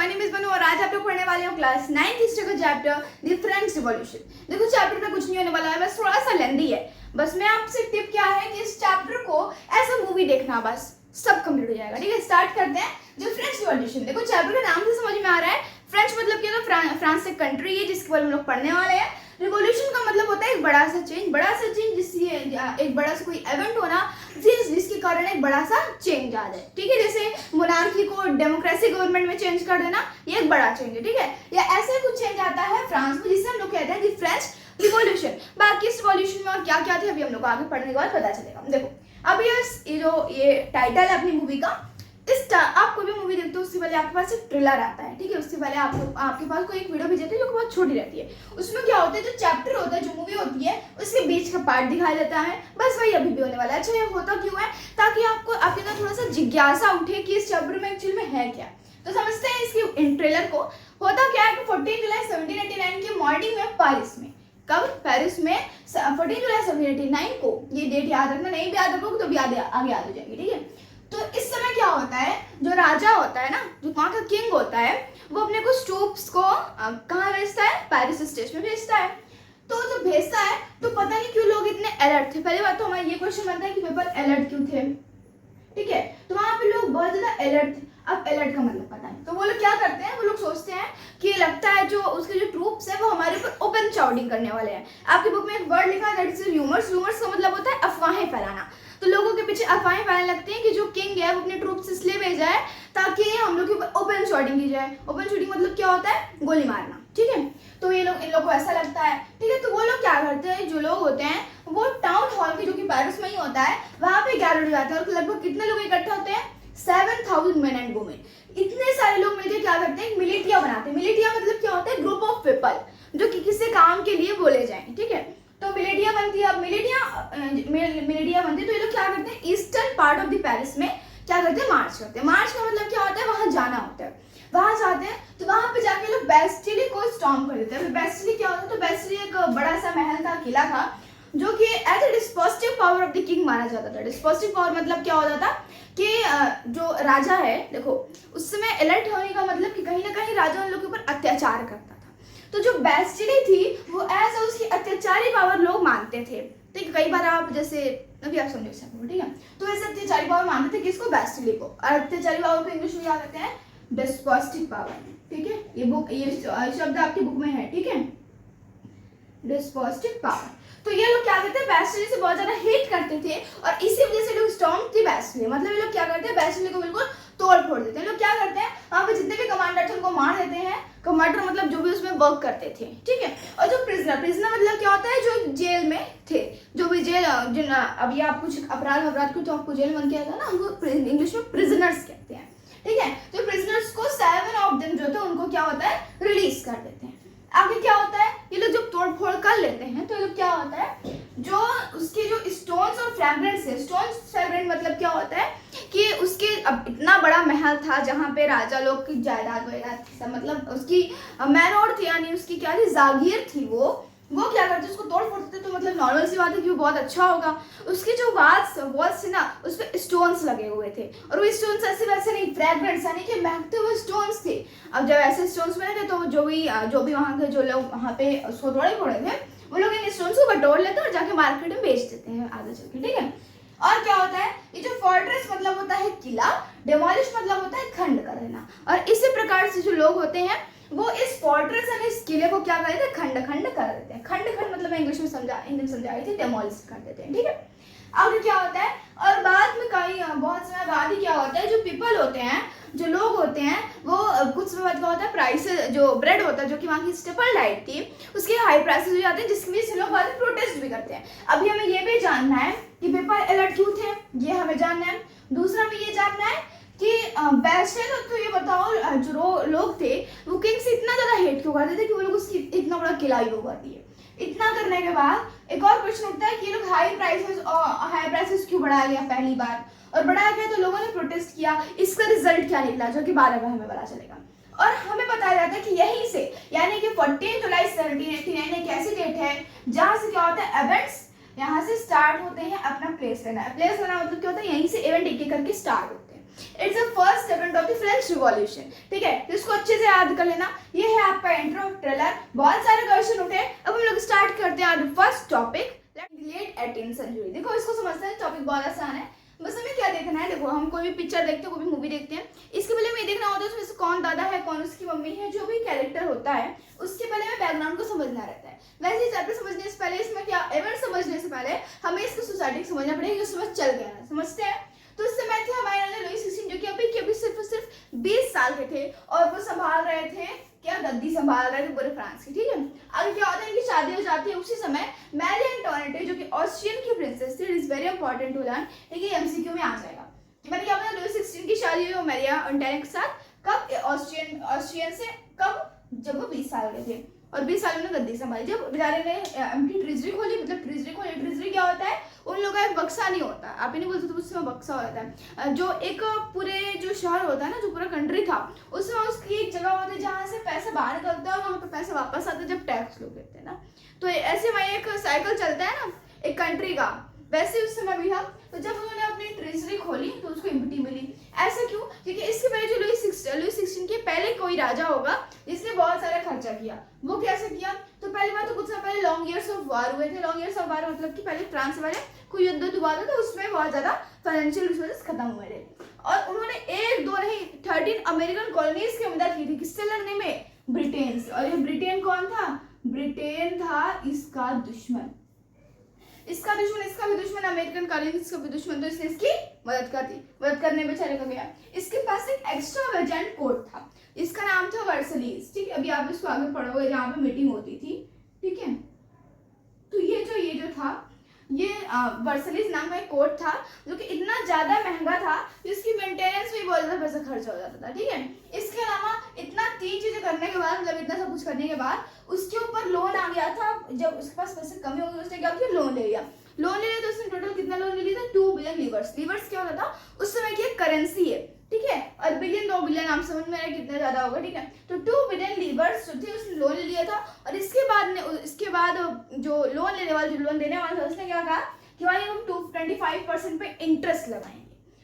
My name is Manu और आज आप लोग पढ़ने वाले हो क्लास 9th हिस्ट्री का चैप्टर द फ्रेंच रिवॉल्यूशन। देखो चैप्टर में कुछ नहीं होने वाला है, बस थोड़ा सा लेंदी है। बस मैं आपसे टिप क्या है कि इस चैप्टर को एज अ मूवी देखना, बस सब कंप्लीट हो जाएगा। ठीक है, स्टार्ट करते हैं। जो फ्रेंच रिवॉल्यूशन, देखो चैप्टर का नाम से समझ में आ रहा है फ्रेंच मतलब क्या होता है, फ्रांस एक कंट्री है जिसके बारे में हम लोग पढ़ने वाले हैं। रिवॉल्यूशन का मतलब होता है एक बड़ा सा चेंज जिससे एक बड़ा सा कोई इवेंट होना जिसके कारण एक बड़ा सा चेंज आ जाए। ठीक है, जैसे मोनार्की को डेमोक्रेसी गवर्नमेंट में चेंज कर देना, ये एक बड़ा चेंज है। ठीक है, या ऐसे कुछ चेंज आता है फ्रांस में जिसे हम लोग कहते हैं कि फ्रेंच रिवॉल्यूशन। बाकी इस रिवॉल्यूशन में और क्या क्या थे अभी हम लोग आगे पढ़ने के बाद पता चलेगा। देखो अभी ये टाइटल है अपनी मूवी का। आप कोई भी मूवी देखते हो उससे पहले आपके पास एक ट्रेलर आता है। ठीक है, उससे पहले आपके पास कोई एक वीडियो भेज देते हैं जो बहुत छोटी रहती है। उसमें क्या होता है, जो चैप्टर होता है, जो मूवी होती है, उसके बीच का पार्ट दिखाया जाता है। बस वही अभी भी होने वाला है। अच्छा, ये होता क्यों है? ताकि आपके अंदर थोड़ा सा जिज्ञासा उठे कि इस चैप्टर में एक्चुअली में है क्या। तो समझते हैं इसकी ट्रेलर को। होता क्या है कि 14 जुलाई 1789 की मॉर्निंग में पेरिस में, कब? पेरिस में 14 जुलाई 1789 को, ये डेट याद रखना, नहीं भी याद रखोगे तो भी आगे याद हो जाएगी। ठीक है, तो इस समय क्या होता है, जो राजा होता है ना, जो वहाँ का किंग होता है, वो अपने कुछ ट्रूप्स को कहाँ भेजता है? पेरिस स्टेशन में भेजता है। तो जब भेजता है तो पता नहीं क्यों लोग इतने अलर्ट थे। पहली बात तो हमारा ये क्वेश्चन बनता है कि पेपर अलर्ट क्यों थे। ठीक है, तो वहाँ पे लोग बहुत ज्यादा अलर्ट थे। अब अलर्ट का मतलब पता है, तो वो लोग क्या करते हैं, वो लोग सोचते हैं कि लगता है जो उसके जो ट्रूप्स है वो हमारे ऊपर ओपन चाउडिंग करने वाले हैं। आपकी बुक में एक वर्ड लिखा है दैट इज र्यूमर्स। र्यूमर्स का मतलब होता है अफवाहें फैलाना। तो लोगों के पीछे अफवाहें फैलने लगती हैं कि जो किंग है वो अपने ट्रूप्स इसलिए भेजा है ताकि हम लोग के ऊपर ओपन शॉटिंग की जाए। ओपन शूटिंग मतलब क्या होता है? गोली मारना। ठीक है, तो इन लोग को ऐसा लगता है। ठीक है, तो वो लोग क्या करते हैं, जो लोग होते हैं वो टाउन हॉल के, जो कि पेरिस में ही होता है, वहां पे गैदर हो जाते हैं। और लगभग कितने लोग इकट्ठे होते हैं? 7000 मेन एंड वुमेन। इतने सारे लोग मिलकर क्या करते हैं? मिलिटिया बनाते हैं। मिलिटिया मतलब क्या होता है? ग्रुप ऑफ पीपल जो कि किसी काम के लिए बोले जाए। ठीक है, तो मिलिटिया बनती है। अब मिलिटिया बनती है तो ये लोग क्या करते हैं, eastern part of the Paris में क्या करते हैं? मार्च करते हैं। मार्च का मतलब क्या होता है? वहां जाना होता है। वहां जाते हैं तो वहां पे जाके लोग बेस्टिली को स्टॉर्म कर देते हैं। बेस्टिली क्या होता है? तो बेस्टिली एक बड़ा सा महल था, किला था, जो कि as a dispositive power of the king माना जाता था। डिस्पोजिटिव पावर मतलब क्या होता था कि जो राजा है, देखो उस समय अलर्ट होने का मतलब कि कहीं ना कहीं राजा उन लोगों के ऊपर अत्याचार करता था। तो जो बेस्टिली थी वो एज उसकी अत्याचारी पावर लोग मानते थे। ठीक है, कई बार आप जैसे अभी आप समझ सकते हो। ठीक है, तो ऐसे अत्याचारी पावर मानते थे किसको? बेस्टिली को। और अत्याचारी पावर को इंग्लिश में क्या कहते हैं? डिस्पोजिटिव पावर। ठीक है, ये शब्द आपकी बुक में है। ठीक है, डिस्पोजिटिव पावर। तो ये लोग क्या करते हैं? बेस्टिली से बहुत ज्यादा हेट करते थे और इसी वजह से लोग स्टॉर्म थी बेस्टिली। मतलब ये लोग क्या करते हैं? बेस्टिली को बिल्कुल तोड़ फोड़ देते हैं। लोग क्या करते हैं, वहां पे जितने भी कमांडर थे उनको मार देते हैं। कमांडर मतलब जो भी उसमें वर्क करते थे। ठीक है, और जो प्रिजनर मतलब क्या होता है? जो जेल में थे, जो भी जेल अभी आप कुछ अपराध को तो आपको जेल बन किया था ना, हमको इंग्लिश में प्रिजनर्स कहते हैं। ठीक है, तो प्रिजनर्स को 7 ऑफ देम जो थे उनको क्या होता है? रिलीज कर देते हैं। आगे क्या होता है, ये लोग जब तोड़ फोड़ कर लेते हैं तो ये लोग क्या होता है, जो उसके जो स्टोन्स और फ्रैगमेंट्स है, स्टोन्स फ्रैगमेंट मतलब क्या होता है कि उसके अब इतना बड़ा महल था जहाँ पे राजा लोग की जायदाद वगैरह, मतलब उसकी मैनोर थी, यानी उसकी क्या थी? जागीर थी। वो क्या करते, उसको तोड़ फोड़ते तो मतलब नॉर्मल सी बात है कि वो बहुत अच्छा होगा। उसकी जो वॉल्स थी ना, उस पर स्टोन्स लगे हुए थे और वो स्टोन्स ऐसे वैसे नहीं, फ्रैगमेंट्स यानी कि महकते हुए स्टोन्स थे। अब जब ऐसे स्टोन्स बने थे तो जो भी वहाँ के जो लोग वहाँ पे उसको तोड़े फोड़े थे वो लोग इन स्टोन्स को बटोर लेते हैं और जाके मार्केट में बेच देते हैं आगे चल के। ठीक है, और क्या होता है, ये जो फोर्ट्रेस मतलब होता है किला, डेमोलिश मतलब होता है खंड कर देना। और इसी प्रकार से जो लोग होते हैं वो इस फोर्ट्रेस यानी इस किले को क्या कर देते हैं? खंड खंड कर देते हैं। खंड खंड मतलब मैं इंग्लिश में समझाई थी, डेमोलिश कर देते हैं। ठीक है, आगे क्या होता है, और बाद में बहुत समय बाद ही क्या होता है, जो पीपल होते हैं, जो लोग होते हैं, वो कुछ समय बाद क्या होता है, प्राइसेस, जो ब्रेड होता है, जो कि वहाँ की स्टेपल डाइट थी, उसके हाई प्राइसेस हो जाते हैं, जिसकी वजह से लोग बाद में प्रोटेस्ट भी करते हैं। अभी हमें ये भी जानना है कि पीपल अलर्ट क्यों थे, ये हमें जानना है। दूसरा हमें ये जानना है कि बेस्टिली, तो ये बताओ जो लोग थे वो किंग से इतना ज्यादा हेट क्यों करते थे कि वो लोग उसकी इतना बड़ा किला ही कर दिए। इतना करने के बाद एक और क्वेश्चन उठता है कि ये लोग हाई प्राइसेस क्यों बढ़ा लिया पहली बार, और बढ़ाया गया तो लोगों ने प्रोटेस्ट किया। इसका रिजल्ट क्या निकला, जो कि बाद में हमें पता चलेगा। और हमें बताया जाता है कि यहीं से, यानी कि 14 जुलाई 1789 एक ऐसी डेट है जहां से क्या होता है, इवेंट्स यहाँ से स्टार्ट होते हैं अपना प्लेस लेना। प्लेस लेना मतलब क्या होता है, यहीं से इवेंट एक एक करके स्टार्ट होते हैं। It's the first second of the French revolution. ठीक है, तो इसको अच्छे से याद कर लेना। ये है आपका इंट्रो ट्रेलर, बहुत सारे क्वेश्चन उठे। अब हम लोग स्टार्ट करते हैं first topic, late 18th century. देखो इसको समझते हैं, टॉपिक बहुत आसान है। बस हमें क्या देखना है, देखो हम कोई भी पिक्चर देखते हैं, कोई भी मूवी देखते हैं, इसके पहले हमें देखना होता है उसमें से कौन दादा है, कौन उसकी मम्मी है, जो भी कैरेक्टर होता है उसके पहले हमें बैकग्राउंड को समझना रहता है। वैसे ही चैप्टर समझने से पहले, इसमें क्या इवेंट समझने से पहले हमें इसकी सोसाइटी को समझना पड़ेगा, जो समझ चल गया है, समझते हैं। तो उस समय थे हमारे राजा लुई 16 जो कि अभी सिर्फ 20 साल के थे और वो संभाल रहे थे, क्या गद्दी संभाल रहे थे पूरे फ्रांस की। ठीक है, अगर क्या होता है, इनकी शादी हो जाती है उसी समय। मैरी एंटोनेट जो कि ऑस्ट्रियन की प्रिंसेस थी, it is very important to learn, ठीक है, एमसीक्यू में आ जाएगा। मैंने क्या बताया, लुई 16 की शादी हुई मैरी एंटोनेट के साथ, कब, ऑस्ट्रियन से, कब, जब वो 20 साल के थे और 20 साल में गद्दी संभाली। जब बेचारे ने अपनी ट्रेजरी खोली, मतलब ट्रेजरी क्या होता है, उन लोगों का एक बक्सा नहीं होता, आप ही नहीं बोलते तो उसमें बक्सा होता है, जो एक पूरे जो शहर होता है ना, जो पूरा कंट्री था, उसमें उसकी एक जगह होती है जहाँ से पैसा बाहर निकलता है और वहाँ पे पैसा वापस आता है जब टैक्स लोग देते हैं ना। तो ऐसे वहाँ एक साइकिल चलता है ना एक कंट्री का, वैसे उस समय भी था। तो जब उन्होंने अपनी ट्रेजरी खोली तो उसको इम्पटी मिली। ऐसा क्यों? क्योंकि इसके पहले जो लुई 16 के पहले कोई राजा होगा जिसने बहुत सारा खर्चा किया। वो कैसे किया? तो पहली बात तो कुछ समय पहले लॉन्ग ईयर्स ऑफ वार हुए थे। लॉन्ग ईयर्स ऑफ वार मतलब कि पहले फ्रांस वाले कोई युद्ध हुआ था, तो उसमें बहुत ज्यादा फाइनेंशियल रिसोर्सेस खत्म हुए थे और उन्होंने 1 2 नहीं 13 अमेरिकन कॉलोनीज की मदद की थी। किससे लड़ने में? ब्रिटेन से। और ये ब्रिटेन कौन था? ब्रिटेन था इसका दुश्मन, इसका भी दुश्मन, अमेरिकन कॉलोनीज का भी दुश्मन। तो इसने इसकी मदद करने में चले गया। इसके पास एक एक्स्ट्रा वेजेंट कोर्ट था, इसका नाम था वर्सलीज। ठीक है, अभी आप इसको आगे पढ़ोगे, जहाँ पे मीटिंग होती थी। ठीक है, तो ये जो था, ये वर्सलीज नाम का एक कोर्ट था जो कि इतना ज्यादा महंगा था कि उसकी मेंटेनेंस में बहुत ज्यादा पैसा खर्च हो जाता था। ठीक है, इसके अलावा इतना 3 चीजें करने के बाद, मतलब इतना सब कुछ करने के बाद उसके ऊपर लोन आ गया था। जब उसके पास पैसे कमी हो गई, उसने क्या किया? लोन ले लिया। तो उसने टोटल कितना लोन ले लिया था? 2 बिलियन लीवर्स। लीवर्स क्या होता था? उस समय की एक करेंसी है। ठीक है, और बिलियन 2 बिलियन आप समझ में आ रहा है कितना ज्यादा होगा। ठीक है, तो 2 बिलियन लीवर्स जो थे उसने लोन ले लिया था। और इसके बाद जो लोन लेने वाला, जो लोन देने वाला था, उसने क्या कहा कि भाई हम 25% पे इंटरेस्ट लगाएंगे।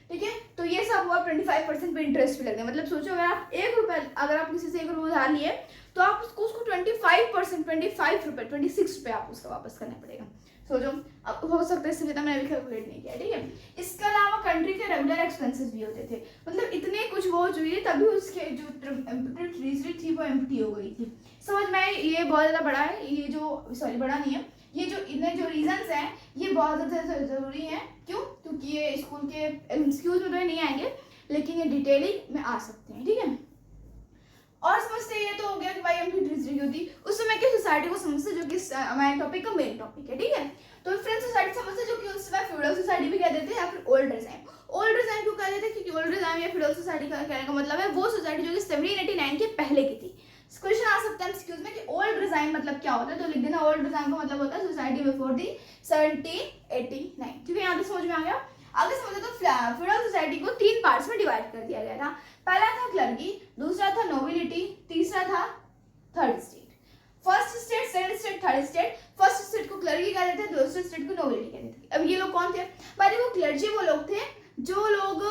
ठीक है, तो ये सब हुआ 25% पे इंटरेस्ट पे लगने। मतलब सोचो, अगर आप 1 रुपये, अगर आप किसी से 1 रुपये उधार लिए तो आप उसको 25% 25 रुपये 26 रुपये आप उसका वापस करना पड़ेगा। सोचो, अब हो सकता है इससे ज्यादा मैंने भी कैलकुलेट नहीं किया। ठीक है, इसके अलावा कंट्री के रेगुलर एक्सपेंसेस भी होते थे। मतलब इतने कुछ वो हुई, तभी उसके जो ट्रेजरी थी वो एम्प्टी हो गई थी। समझ में? ये बहुत ज्यादा बड़ा है, ये जो सॉरी बड़ा नहीं है, ये जो इतने जो रीजंस हैं ये बहुत ज़्यादा जरूरी हैं। क्यों? क्योंकि ये स्कूल के एमसीक्यूज में तो नहीं आएंगे, लेकिन ये डिटेलिंग में आ सकते हैं। ठीक है, और समझते ये तो हो गया कि भाई एम्प्टी ट्रेजरी होती उस समय की सोसाइटी को समझते, जो कि हमारे टॉपिक का मेन टॉपिक है। ठीक है, तो फ्रेंच सोसाइटी समझते जो कि उस समय फ्यूडल सोसाइटी भी कहते थे या फिर ओल्ड रिजाइम। ओल्ड रिजाइम क्यों कहते थे? क्योंकि ओल्ड रिजाइम या फ्यूडल सोसाइटी का कहने का मतलब है वो सोसाइटी जो कि 1789 के पहले की थी। क्वेश्चन आ सकता है एक्सक्यूज में कि ओल्ड रिजाइम मतलब क्या होता है, तो लिख देना ओल्ड रिजाइम का मतलब होता है सोसाइटी बिफोर दी 1789। ठीक है, यहाँ पे समझ में आ गया। आगे समझो तो फ्यूडल सोसाइटी को 3 पार्ट्स में डिवाइड कर दिया गया था। पहला था क्लर्की, दूसरा था नोबिलिटी, तीसरा था third state. First state, second state, third state. First state को क्लर्की कहते थे, दूसरे स्टेट को नोबिलिटी कहते थे। अब ये लोग कौन थे? भाई वो क्लर्जी वो लोग थे जो लोग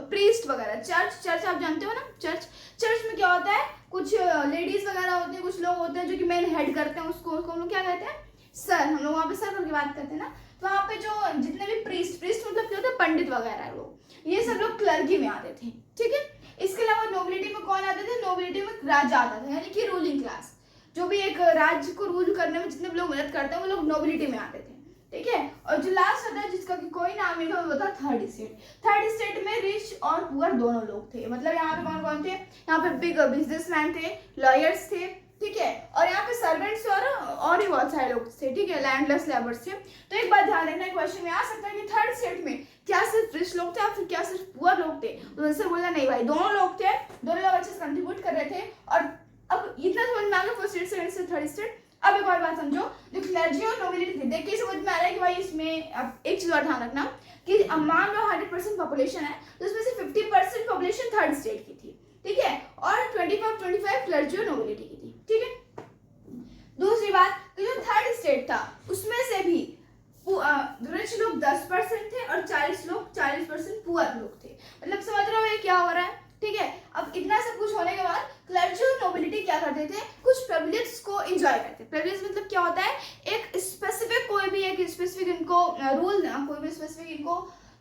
प्रीस्ट वगैरह, चर्च आप जानते हो ना, चर्च में क्या होता है, कुछ लेडीज वगैरह होती है, कुछ लोग होते हैं जो कि मेन हेड करते हैं, उसको हम लोग क्या कहते हैं? सर। हम लोग वहाँ पे सर करके बात करते हैं ना। तो वहाँ पे जो जितने भी प्रीस्ट मतलब क्या होता है? पंडित वगैरह लोग, ये सब लोग क्लर्की में आते थे। ठीक है, इसके अलावा नोबिलिटी में कौन आते थे? नोबिलिटी में राजा आता था, यानी कि रूलिंग क्लास, जो भी एक राज्य को रूल करने में जितने भी लोग मदद करते हैं वो लोग नोबिलिटी में आते थे। ठीक है, और जो लास्ट होता है जिसका कि कोई नाम नहीं था, वो था थर्ड स्टेट। थर्ड स्टेट में रिच और पुअर दोनों लोग थे। मतलब यहाँ पे कौन कौन थे? यहाँ पे बिग बिजनेसमैन थे, लॉयर्स थे। ठीक है, और यहाँ पे सर्वेंट्स और भी बहुत सारे लोग थे। ठीक है, लैंडलेस लेबर्स थे। तो एक बात ध्यान रखना, क्वेश्चन में आ सकता है कि थर्ड स्टेट में क्या सिर्फ रिच लोग थे या फिर क्या सिर्फ पुअर लोग थे? तो आंसर बोलना नहीं भाई, दोनों लोग थे, दोनों लोग अच्छे से कंट्रीब्यूट कर रहे थे। और अब इतना समझ में आ गया first state, second state, third state. अब एक और बात समझो, जो क्लर्जी और नोबिलिटी थी, देखिए समझ में आ रहा है कि भाई इसमें अब एक चीज और ध्यान रखना कि मान लो 100% पॉपुलेशन है, तो उसमें से 50% पॉपुलेशन थर्ड स्टेट की थी। ठीक है, और 25 क्लर्जी और नोबिलिटी की थी। ठीक है, दूसरी बात, तो जो थर्ड स्टेट था उसमें से भी रिच लोग 10% थे और 40% पुअर लोग थे। मतलब समझ रहे हो कुछ होने के बाद क्लर्जी और नोबिलिटी क्या करते थे, कुछ प्रिविलेज को एंजॉय करते। प्रिविलेज मतलब क्या होता है, एक स्पेसिफिक कोई भी एक स्पेसिफिक इनको रूल, कोई भी स्पेसिफिक इनको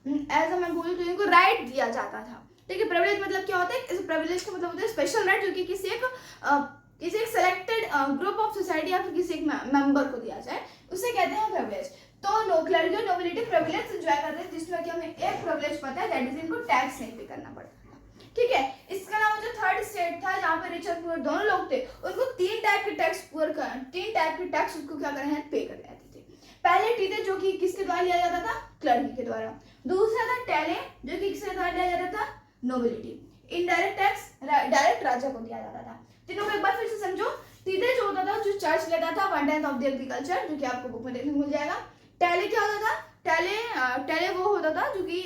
एज मैं बोलूँ तो इनको राइट दिया जाता था। ठीक है, प्रिविलेज मतलब क्या होता है, प्रिविलेज का मतलब होता है स्पेशल राइट जो कि किसी एक सेलेक्टेड ग्रुप ऑफ सोसाइटी या फिर किसी एक मेंबर को दिया जाए, उसे कहते हैं प्रिविलेज। तो क्लर्जी और नोबिलिटी प्रिविलेज एंजॉय करते हैं जिसमें कि हमें एक प्रिविलेज पता है, दैट इज इनको टैक्स नहीं पे करना पड़ता था। ठीक है, इसके अलावा जो थर्ड स्टेट था जहाँ पे रिच और पुअर दोनों लोग थे, उनको तीन टाइप के टैक्स उसको क्या करना है, पे करने आते थे। पहले टी थे जो कि किसके द्वारा लिया जाता था, क्लर्जी के द्वारा। दूसरा था टेले जो कि किसके द्वारा लिया जाता था, नोबिलिटी। इनडायरेक्ट टैक्स डायरेक्ट राजा को दिया जाता था। तीनों को एक बार फिर से समझो। तीसरे जो होता था, जो चर्च लेता था 1/10 ऑफ द एग्रीकल्चर, जो कि आपको बुक में देखने को मिल जाएगा। टेले क्या होता था, टेले वो होता था जो कि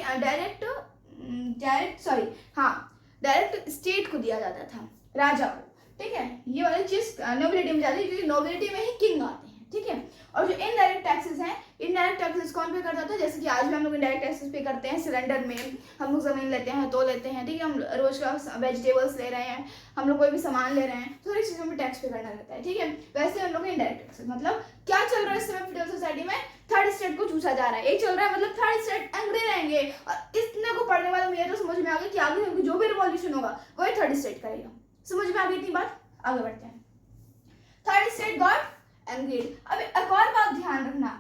डायरेक्ट स्टेट को दिया जाता था, राजा को। ठीक है, ये वाली चीज नोबिलिटी में जाती है क्योंकि नोबिलिटी में ही किंग आते हैं। ठीक है, और जो इनडायरेक्ट टैक्सेस हैं, इनडायरेक्ट टैक्सेस कौन पे करता था, जैसे कि आज भी हम लोग इनडायरेक्ट टैक्सेस पे करते हैं। सिलेंडर में हम लोग जमीन लेते हैं, तो लेते हैं। ठीक है, हम रोज का वेजिटेबल्स ले रहे हैं, हम लोग कोई भी सामान ले रहे हैं, थोड़ी चीजों में टैक्स पे करना रहता है। ठीक है, वैसे हम लोग इनडायरेक्ट टैक्सेस मतलब क्या चल रहा है इस समय फेडरल सोसाइटी में, थर्ड स्टेट को चूसा जा रहा है। ये चल रहा है मतलब थर्ड स्टेट एंग्री रहेंगे। और इतने को पढ़ने वाला मुझे तो समझ में आ गया कि आगे जो भी रिवॉल्यूशन होगा वही थर्ड स्टेट करेगा। समझ में आ गई इतनी बात, आगे बढ़ते हैं। Third state got angry. अब एक और बात ध्यान रखना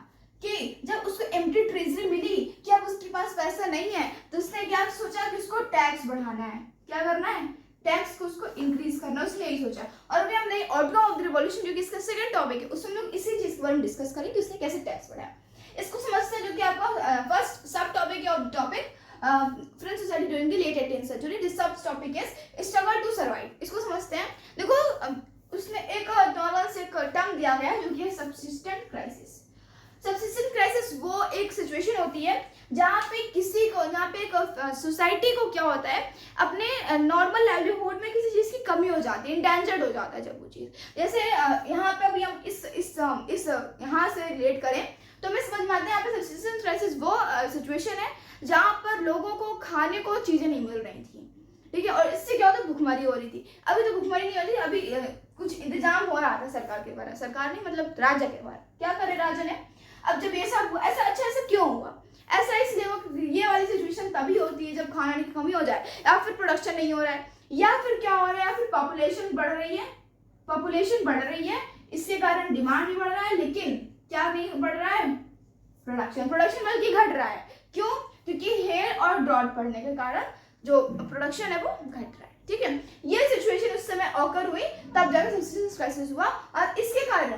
कि जब उसको एम्प्टी ट्रेजरी मिली कि अब उसके पास पैसा नहीं है, तो उसने क्या सोचा कि उसको टैक्स बढ़ाना है। क्या करना है, टैक्स को उसको इंक्रीज करना, उसने यही सोचा। और अभी हम नई आउटकम ऑफ द रिवॉल्यूशन जो कि इसका सेकंड टॉपिक है, उसमें हम लोग इसी चीज के बारे में डिस्कस करेंगे कि उसने कैसे टैक्स बढ़ाया। इसको समझते हैं, जो कि आपका फर्स्ट सब टॉपिक है of topic French society during the late 18th century. This sub topic is struggle to survive. इसको समझते हैं। देखो उसमें एक नॉर्मल से एक टर्म दिया गया है जो कि है सबसिस्टेंट क्राइसिस। सबसिस्टेंट क्राइसिस वो एक सिचुएशन होती है जहाँ पे एक सोसाइटी को क्या होता है, अपने नॉर्मल लाइवलीहुड में किसी चीज़ की कमी हो जाती है, इंडेंजर्ड हो जाता है जब वो चीज़। जैसे यहाँ पे अभी हम इस यहाँ से रिलेट करें तो हमें समझ में आता है यहाँ पे सबसिस्टेंट क्राइसिस वो सिचुएशन है जहाँ पर लोगों को खाने को चीज़ें नहीं मिल रही थी। ठीक है, और इससे क्या होता है, भुखमरी हो रही थी। अभी तो भुखमरी नहीं हो रही, अभी कुछ इंतजाम हो रहा था सरकार के द्वारा, सरकार नहीं मतलब राजा के द्वारा। क्या करे राजा ने, अब जब ये सब ऐसा क्यों हुआ, ऐसा इसलिए ये वाली सिचुएशन तभी होती है जब खाना की कमी हो जाए, या फिर प्रोडक्शन नहीं हो रहा है, या फिर क्या हो रहा है, या फिर पॉपुलेशन बढ़ रही है, इसके कारण डिमांड भी बढ़ रहा है, लेकिन क्या नहीं बढ़ रहा है, प्रोडक्शन बल्कि घट रहा है। क्यों, क्योंकि हेल और ड्रॉट पड़ने के कारण जो प्रोडक्शन है वो घट रहा है। ठीक है, ये सिचुएशन उस समय ऑकर हुई, तब जाकर सबसिस्टेंस क्राइसिस हुआ। और इसके कारण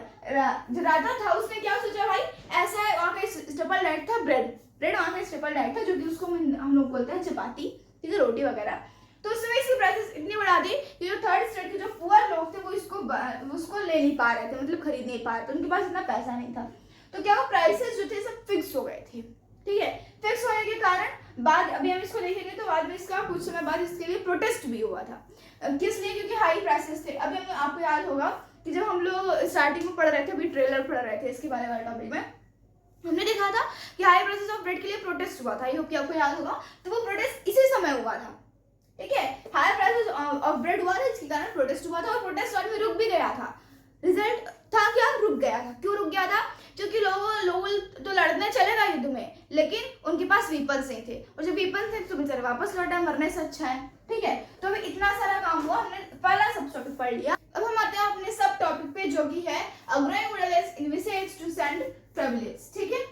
जो राजा था उसने क्या सोचा, भाई ऐसा है, वहाँ का स्टेपल डाइट था ब्रेड वहाँ का स्टेपल डाइट था, जो कि उसको हम लोग बोलते हैं चपाती, ठीक है, रोटी वगैरह। तो उस समय इसकी प्राइसेस इतनी बढ़ा दी कि जो थर्ड स्टेट के जो पुअर लोग थे वो उसको ले नहीं पा रहे थे, मतलब खरीद नहीं पा रहे थे, उनके पास इतना पैसा नहीं था। तो क्या प्राइसेस जो थे सब फिक्स हो गए थे। ठीक है, फिक्स होने के कारण बाद अभी हम इसको देखेंगे तो बाद में इसका कुछ समय बाद इसके लिए प्रोटेस्ट भी हुआ था। किस लिए, क्योंकि हाई प्राइसेस थे। अभी आपको याद होगा कि जब हम लोग स्टार्टिंग में पढ़ रहे थे, अभी ट्रेलर पढ़ रहे थे इसके बारे वाले टॉपिक में, हमने देखा था कि हाई प्राइसेस ऑफ ब्रेड के लिए प्रोटेस्ट हुआ था। ये आपको याद होगा, तो वो प्रोटेस्ट इसी समय हुआ था। ठीक है, हाई प्राइसेस ऑफ ब्रेड हुआ था, इसके कारण प्रोटेस्ट हुआ था, और प्रोटेस्ट बाद में रुक भी गया था। रिजल्ट था क्या, रुक गया था। क्यों रुक गया था, क्योंकि लोग तो लड़ने चलेगा युद्ध में, लेकिन उनके पास वीपन्स नहीं थे, और जब वीपन्स थे तो बेचारे वापस लौटा, मरने से अच्छा है। ठीक है, तो अभी इतना सारा काम हुआ, हमने पहला सब टॉपिक पढ़ लिया। अब हम आते हैं अपने सब टॉपिक पे जो कि है growing middle age envisages to send privilege. ठीक है,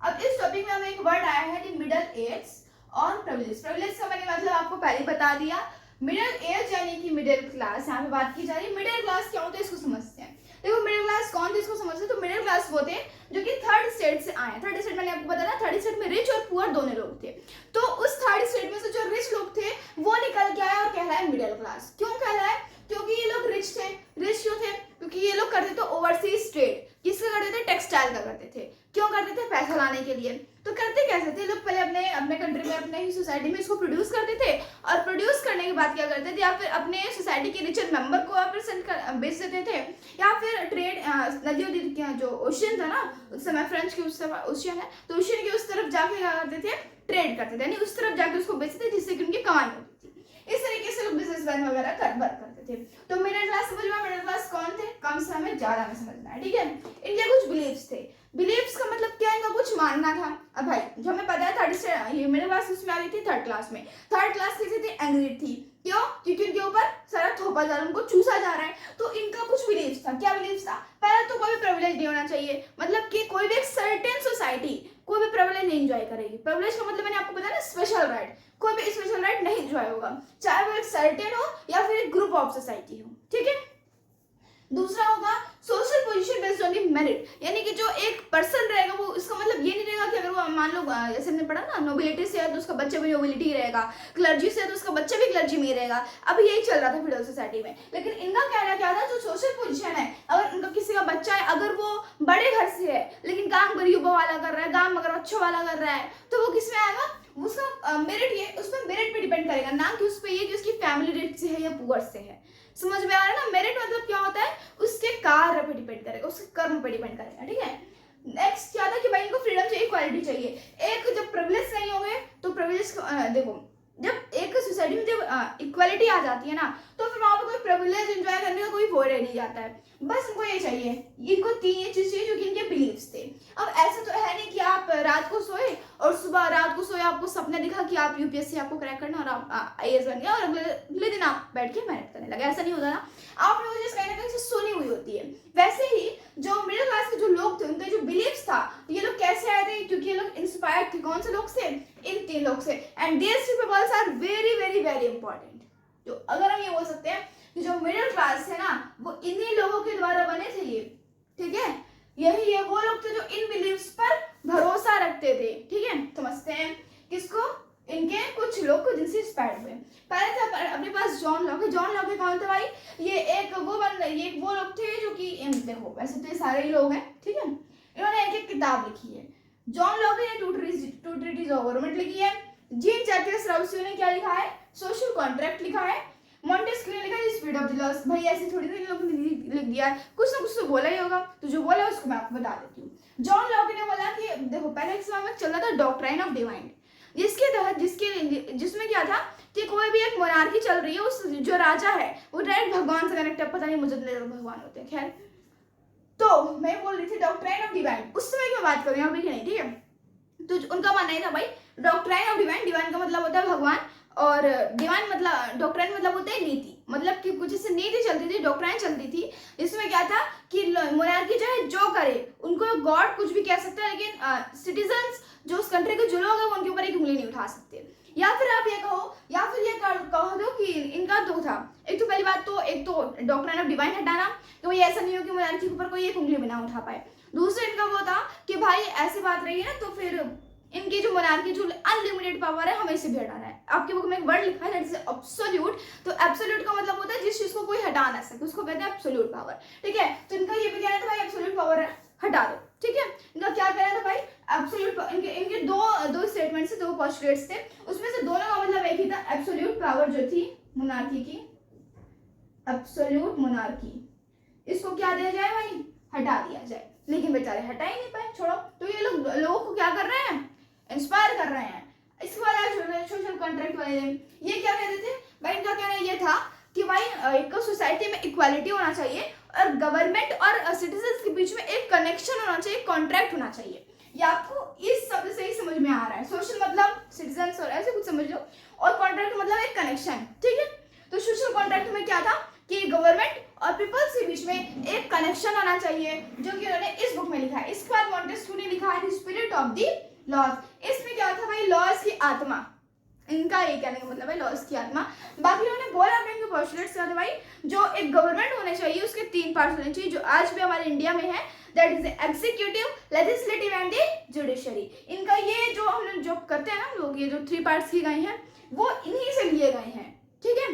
अब इस टॉपिक में हमें एक वर्ड आया है द मिडिल एज और प्रिविलेज। प्रिविलेज का मैंने मतलब आपको पहले ही बता दिया। मिडिल एज यानी कि मिडिल क्लास, यहाँ पे बात की जा रही है। मिडिल क्लास क्या होता है इसको समझते हैं। देखो मिडिल क्लास कौन थे इसको समझते हैं। तो मिडिल क्लास वो थे जो कि थर्ड स्टेट से आए। थर्ड स्टेट मैंने आपको बताया, थर्ड स्टेट में रिच और पुअर दोनों लोग थे। तो उस थर्ड स्टेट में से जो रिच लोग थे वो निकल के आए और कहलाए मिडिल क्लास। क्यों कहलाए, क्योंकि ये लोग रिच थे। रिच क्यों थे, क्योंकि ये लोग करते थे ओवरसीज ट्रेड। किसका करते थे, टेक्सटाइल का करते थे। क्यों करते थे, पैसा लाने के लिए। तो करते कैसे थे लोग, पहले अपने कंट्री में, अपने ही सोसाइटी में इसको प्रोड्यूस करते थे, और प्रोड्यूस करने के बाद क्या करते थे, या फिर अपने सोसाइटी के रिचर मेंबर को बेच देते थे, या फिर ट्रेड नदी जो ओशियन था ना उस समय, फ्रेंच के उस समय ओशियन है, तो ओशियन के उस तरफ जाके क्या करते थे, ट्रेड करते थे, यानी उस तरफ जाके उसको बेचते थे, जिससे कि उनकी कमाई होती थी। इस तरीके से लोग बिजनेसमैन वगैरह करते थे। तो मिडिल क्लास समझ में, मिडिल क्लास कौन थे, कम समय ज्यादा में समझना है, ठीक है। इनके कुछ बिलीव्स थे। बिलीव्स का मतलब क्या, इनका कुछ मानना था। अब भाई जो हमें पता है थर्ड से ये मिडिल क्लास उसमें आ गई थी थर्ड क्लास में। थर्ड क्लास कैसे थी, एंग्री थी। क्यों, क्योंकि उनके ऊपर सारा थोपा जा रहा है, उनको चूसा जा रहा है। तो इनका कुछ बिलीव्स था। क्या बिलीव्स था, पहला तो कोई भी प्रिविलेज नहीं होना चाहिए, मतलब कि कोई भी एक सर्टेन सोसाइटी कोई भी प्रिविलेज नहीं एंजॉय करेगी। प्रिविलेज का मतलब मैंने आपको बताया ना, स्पेशल राइट। कोई भी स्पेशल राइट नहीं एंजॉय होगा, चाहे वो एक सर्टेन हो या फिर एक ग्रुप ऑफ सोसाइटी हो, ठीक है। दूसरा होगा social position based on the merit, यानी कि जो एक पर्सन रहेगा वो, इसका मतलब ये नहीं रहेगा कि अगर वो मान लो जैसे हमने पढ़ा ना, नोबिलिटी से है तो उसका बच्चा भी नोबिलिटी ही रहेगा, क्लर्जी से है तो उसका बच्चा भी क्लर्जी में ही रहेगा। अभी यही चल रहा था फ्यूडल सोसाइटी में। लेकिन इनका कहना क्या था, जो सोशल पोजीशन है, अगर उनका किसी का बच्चा है, अगर वो बड़े घर से है लेकिन काम गरीबों वाला कर रहा है, काम मगर अच्छों वाला कर रहा है, तो वो किस में आएगा, उसका मेरिट, ये उसमें मेरिट पे डिपेंड करेगा, ना कि उस पर ये कि उसकी फैमिली रिच से है या पुअर से है। समझ में आ रहा है ना, मेरिट मतलब क्या होता है, उसके कार्य पे डिपेंड करेगा, उसके कर्म पे डिपेंड करेगा, ठीक है। नेक्स्ट क्या था कि भाई इनको फ्रीडम चाहिए, इक्वालिटी चाहिए। एक जब प्रिविलेज नहीं होंगे तो प्रिविलेज देखो, जब एक सोसाइटी में जब इक्वालिटी आ जाती है ना, तो फिर वहां पर कोई प्रिविलेज एंजॉय करने का कोई वो नहीं जाता है। बस इनको ये चाहिए, इनको तीन ये चीज चाहिए जो कि इनके बिलीव्स थे। अब ऐसा तो है नहीं कि आप रात को सोए और सुबह रात को सोए आपको सपने दिखा कि आप यूपीएससी आपको क्रैक करना और आप आईएएस बन गया और अगले दिन आप बैठ के मेहनत करने लगे, ऐसा नहीं होता ना। आप लोगों चीज कहीं ना कहीं से सुनी हुई होती है। वैसे ही जो मिडिल क्लास के जो लोग थे, उनके जो बिलीव्स था, ये लोग कैसे आए थे, क्योंकि ये लोग इंस्पायर्ड थे कौन से लोग से, इन तीन लोग से। And these three peoples are very very very important. जो अगर हम ये बोल सकते हैं कि जो मिडिल क्लास है ना, वो इन्हीं लोगों के द्वारा बने थे ये, ठीक है। यही है वो लोग थे जो इन बिलीव्स पर भरोसा रखते थे, ठीक है। समझते हैं किसको, इनके कुछ लोग को जिनसे इंस्पायर्ड हुए। पहले था अपने पास जॉन लॉके। जॉन लॉके कौन थे भाई, ये एक वो लोग थे जो कि देखो वैसे तो ये सारे ही लोग हैं, ठीक है। इन्होंने एक एक किताब लिखी है। जॉन लॉके ने टू ट्रीटीज ऑफ गवर्नमेंट लिखी है। जीन जैकब राउसी ने क्या लिखा है, सोशल कॉन्ट्रैक्ट लिखा है। मॉन्टेस्क्यू ने लिखा है स्पीड ऑफ द लॉस। भाई ऐसे थोड़ी देर लोगों ने लिख दिया है, कुछ ना कुछ तो बोला ही होगा, तो जो बोला उसको मैं आपको बता देती हूँ। जॉन लॉके ने बोला कि देखो पहले एक समय में चल रहा था डॉक्ट्राइन ऑफ डिवाइन, जिसके तहत जिसमें क्या था कि कोई भी एक मोनार्की चल रही है, उस जो राजा है वो डायरेक्ट भगवान से कनेक्ट है, पता नहीं मुझे भगवान होते हैं, खैर। तो मैं बोल रही थी डॉक्ट्राइन ऑफ डिवाइन, उस समय की मैं बात कर रही हूँ, अभी की नहीं, ठीक है। तो उनका मानना ही था भाई डॉक्ट्राइन ऑफ डिवाइन। डिवाइन का मतलब होता है भगवान, और डिवाइन मतलब डॉक्ट्राइन मतलब होता है नीति, मतलब कि कुछ ऐसे नीति चलती थी, डॉक्ट्राइन चलती थी, जिसमें क्या था कि मोनार्की जो है जो करे उनको गॉड कुछ भी कह सकता है, लेकिन सिटीजन्स जो उस कंट्री के जो लोग हैं वो उनके ऊपर एक उंगली नहीं उठा सकते। या फिर आप ये कहो, या फिर ये कह दो कि इनका दो था। एक तो पहली बात तो एक तो डॉक्ट्राइन ऑफ डिवाइन हटाना, तो ये ऐसा नहीं हो कि मोनार्की के ऊपर कोई एक उंगली भी ना उठा पाए। दूसरा इनका वो था कि भाई ऐसी बात रही है ना, तो फिर इनकी जो मोनार्की जो अनलिमिटेड पावर है हमें इसे भी हटाना है। आपकी बुक में एक वर्ड लिखा है दैट इज एब्सोल्यूट। तो एब्सोल्यूट का मतलब होता है जिस चीज को कोई हटा ना सके, उसको कहते हैं एब्सोल्यूट पावर, ठीक है। तो इनका ये भी कहना था भाई एब्सोल्यूट पावर है, हटा दो, ठीक है। इनका क्या कहना था भाई एब्सोल्यूट, इनके दो स्टेटमेंट से, दो पोस्टुलेट्स थे, उसमें से दोनों का मतलब एक ही था। एब्सोल्यूट पावर जो थी मोनार्की की, एब्सोल्यूट मोनार्की, इसको क्या दिया जाए भाई, हटा दिया जाए। लेकिन बेचारे हटा ही नहीं पाए, छोड़ो। तो ये लोगों को क्या कर रहे हैं, इंस्पायर कर रहे हैं। इसके बाद सोशल कॉन्ट्रैक्ट वाले ये क्या कहते थे भाई, इनका कहना ये था कि भाई एक सोसाइटी में इक्वालिटी होना चाहिए और गवर्नमेंट और सिटीजन्स के बीच में एक कनेक्शन होना चाहिए, कॉन्ट्रैक्ट होना चाहिए। ये आपको इस शब्द से ही समझ में आ रहा है। सोशल मतलब सिटीजन्स और ऐसे कुछ समझ लो, और कॉन्ट्रैक्ट मतलब एक कनेक्शन, ठीक है। तो सोशल कॉन्ट्रैक्ट में क्या था कि गवर्नमेंट और पीपल्स के बीच में एक कनेक्शन होना चाहिए, जो कि उन्होंने इस बुक में लिखा है। इसके बाद मॉन्टेस्क्यू ने लिखा है the spirit of the laws. इसमें क्या था भाई, लॉज की आत्मा, इनका ये कहने का मतलब है लॉज की आत्मा। बाकी उन्होंने बोला अपने इनके पोस्टुलेट्स क्या थे भाई, जो एक गवर्नमेंट होने चाहिए उसके 3 पार्ट्स होने चाहिए, जो आज भी हमारे इंडिया में है, that is executive, legislative and the judiciary. इनका ये जो हम जो करते हैं ना लोग, ये जो 3 पार्ट्स किए गए हैं वो इन्हीं से लिए गए हैं, ठीक है।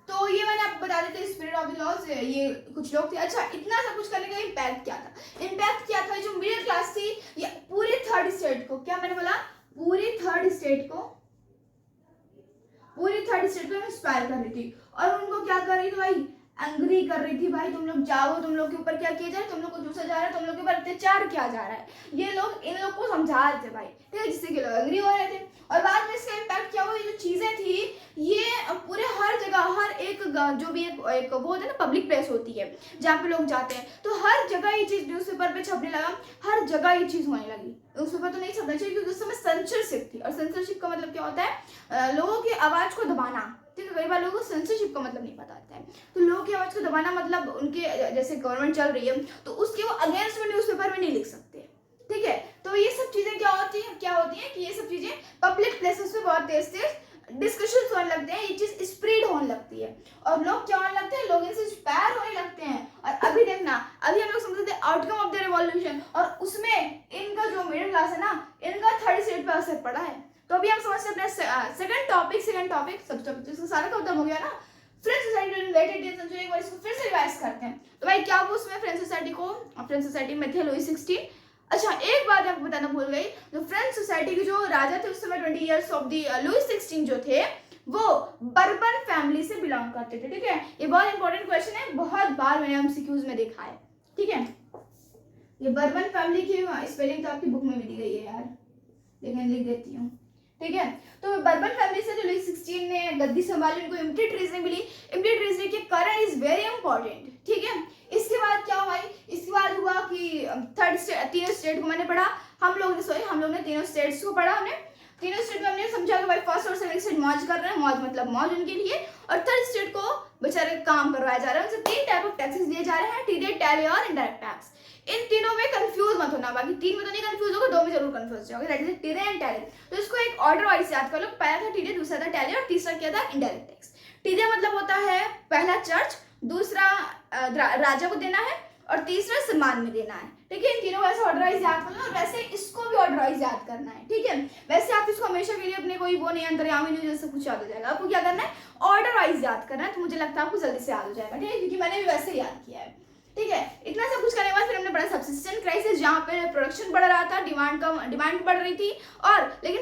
तो ये मैंने आपको बता देते स्पिरिट ऑफ द लॉज, ये कुछ लोग थे। अच्छा, इतना सब कुछ करने का इम्पैक्ट क्या था, इम्पैक्ट क्या था, जो मिडिल क्लास थी या पूरे थर्ड स्टेट को, क्या मैंने बोला, पूरी थर्ड स्टेट को इंस्पायर कर रही थी। और उनको क्या कर रही थी भाई, एंग्री कर रही थी, भाई तुम लोग जाओ, तुम लोग के ऊपर क्या किया जा रहा है, तुम लोग को दूसरा जा रहा है, तुम लोग के ऊपर अत्याचार किया जा रहा है। ये लोग इन लोग को समझा रहे थे भाई, ठीक है, जिससे कि लोग एंग्री हो रहे थे। और बाद में इसका इम्पैक्ट क्या हुआ, ये जो चीजें थी ये पूरे हर जगह, हर एक जो भी एक वो होता है ना, पब्लिक प्लेस होती है जहाँ पे लोग जाते हैं, तो हर जगह ये चीज न्यूज़पेपर पे छपने लगा, हर जगह ये चीज होने लगी। न्यूज़पेपर तो नहीं छपना चाहिए क्योंकि उस समय सेंसरशिप थी, और सेंसरशिप का मतलब क्या होता है, लोगों की आवाज को दबाना, ठीक है। कई बार लोगों को सेंसरशिप का मतलब नहीं पता होता है, तो लोगों की आवाज को दबाना मतलब उनके, जैसे गवर्नमेंट चल रही है तो उसके वो अगेंस्ट में न्यूज़पेपर में नहीं लिख सकते, ठीक है। तो ये सब चीजें क्या होती है कि ये सब चीजें पब्लिक प्लेसेस पे बहुत तेज तेज डिस्कशन होने लगते हैं, ये चीज स्प्रेड होने लगती है, और लोग क्या होने लगते हैं, लोग इनसे इंस्पायर होने लगते हैं। और अभी देखना, अभी हम लोग समझते हैं आउटकम ऑफ द रिवॉल्यूशन, और उसमें इनका जो मिडिल क्लास है ना, इनका थर्ड स्टेट पर असर पड़ा है। तो अभी हम समझते हैं अपने सेकंड टॉपिक, सब टॉपिक इसका सारा खत्म हो गया ना, फ्रेंच सोसाइटी रिलेटेड, समझो एक बार इसको फिर से रिवाइज करते हैं। तो भाई क्या वो उसमें फ्रेंच सोसाइटी में थे लुई 16। अच्छा, एक बात आपको बताना भूल गई, जो फ्रेंच सोसाइटी के जो राजा थे उस समय 20 ईयर्स ऑफ दी लुई 16 जो थे वो बर्बन फैमिली से बिलोंग करते थे, ठीक है। ये बहुत इंपॉर्टेंट क्वेश्चन है, बहुत बार मैंने एमसीक्यूज में देखा है, ठीक है। ये बर्बन फैमिली की स्पेलिंग तो आपकी बुक में भी दी गई है यार, लेकिन लिख देती हूँ, ठीक है। तो बर्बन फैमिली से जो लुई 16 ने गद्दी संभाली, उनको इमिटेड रीजनिंग मिली। इमिटेड रीजनिंग के कारण इज वेरी इंपॉर्टेंट, ठीक है। इसके बाद क्या हुआ, इसके बाद हुआ कि तीनों स्टेट को मैंने पढ़ा, हम लोग ने तीनों स्टेट्स को पढ़ा। हमने तीनों स्टेट में हमने समझा कि भाई फर्स्ट और सेकंड स्टेट मौज कर रहे हैं, मौज मतलब मौज उनके लिए, और थर्ड स्टेट को बेचारे काम करवाया जा रहा है, उनसे 3 टाइप ऑफ टैक्सेस दिए जा रहे हैं, टीडीएस, टैली और इनडायरेक्ट टैक्स। इन तीनों में कंफ्यूज मत होना, बाकी 3 में तो नहीं कंफ्यूज होगा, 2 में जरूर कंफ्यूज हो जाओगे, that is TDS and tally. तो इसको एक ऑर्डर वाइज याद कर लो, पहला था टीडीएस, दूसरा था टैली, और तीसरा क्या था, इनडायरेक्ट टैक्स। टीडीएस मतलब होता है पहला चर्च, दूसरा राजा को देना है, और तीसरा सम्मान में देना है, ठीक है। इन तीनों को ऐसे ऑर्डर वाइज याद करना, और वैसे इसको भी ऑर्डर वाइज याद करना है, ठीक है। वैसे आप इसको हमेशा के लिए अपने कोई वो नहीं, अंतर्यामी नहीं, जैसे कुछ याद हो जाएगा, आपको क्या करना है, ऑर्डर वाइज याद करना है। तो मुझे लगता है आपको जल्दी से याद हो जाएगा, ठीक है, क्योंकि मैंने भी वैसे याद किया है, ठीक है। इतना सब कुछ करने के बाद फिर हमने पढ़ा सबसिस्टेंट क्राइसिस, जहाँ पे प्रोडक्शन बढ़ रहा था, डिमांड बढ़ रही थी, और लेकिन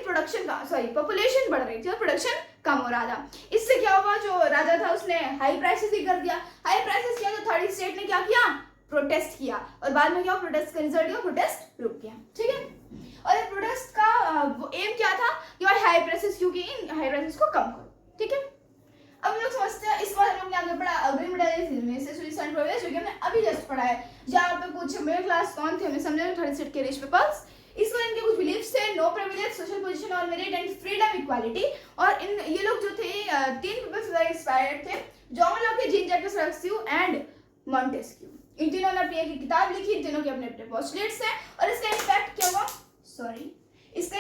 पॉपुलेशन बढ़ रही थी और प्रोडक्शन कम हो रहा था। इससे क्या हुआ, जो राजा था उसने हाई प्राइसेस ही कर दिया। हाई प्राइसेस किया तो थर्ड स्टेट ने क्या किया, प्रोटेस्ट किया, और बाद में क्या, प्रोटेस्ट का रिजल्ट हुआ, प्रोटेस्ट रुक गया, ठीक है। और ये प्रोटेस्ट का एम क्या था कि भाई हाई प्राइसेस, क्योंकि इन हाई प्राइसेस को कम करो, ठीक है। अब हम लोग समझते हैं, इस बार हम लोग ने आगे पढ़ा जो कि हमने अभी जस्ट पढ़ा है, जहाँ पे कुछ मिडिल क्लास कौन थे हमें समझा, थर्ड स्टेट के रिच पीपल्स। इसमें इनके कुछ बिलीफ्स थे, नो प्रिविलेज, सोशल पोजीशन और मेरिट एंड फ्रीडम इक्वालिटी। और ये लोग जो थे 3 पीपल्स इंस्पायर्ड थे, John Locke, Jean Jacob Rousseau and Montesquieu. इन तीनों ने अपनी एक किताब लिखी, इन तीनों के अपने अपने पोस्टलेट्स हैं। और इसका इम्पैक्ट क्या हुआ, इसका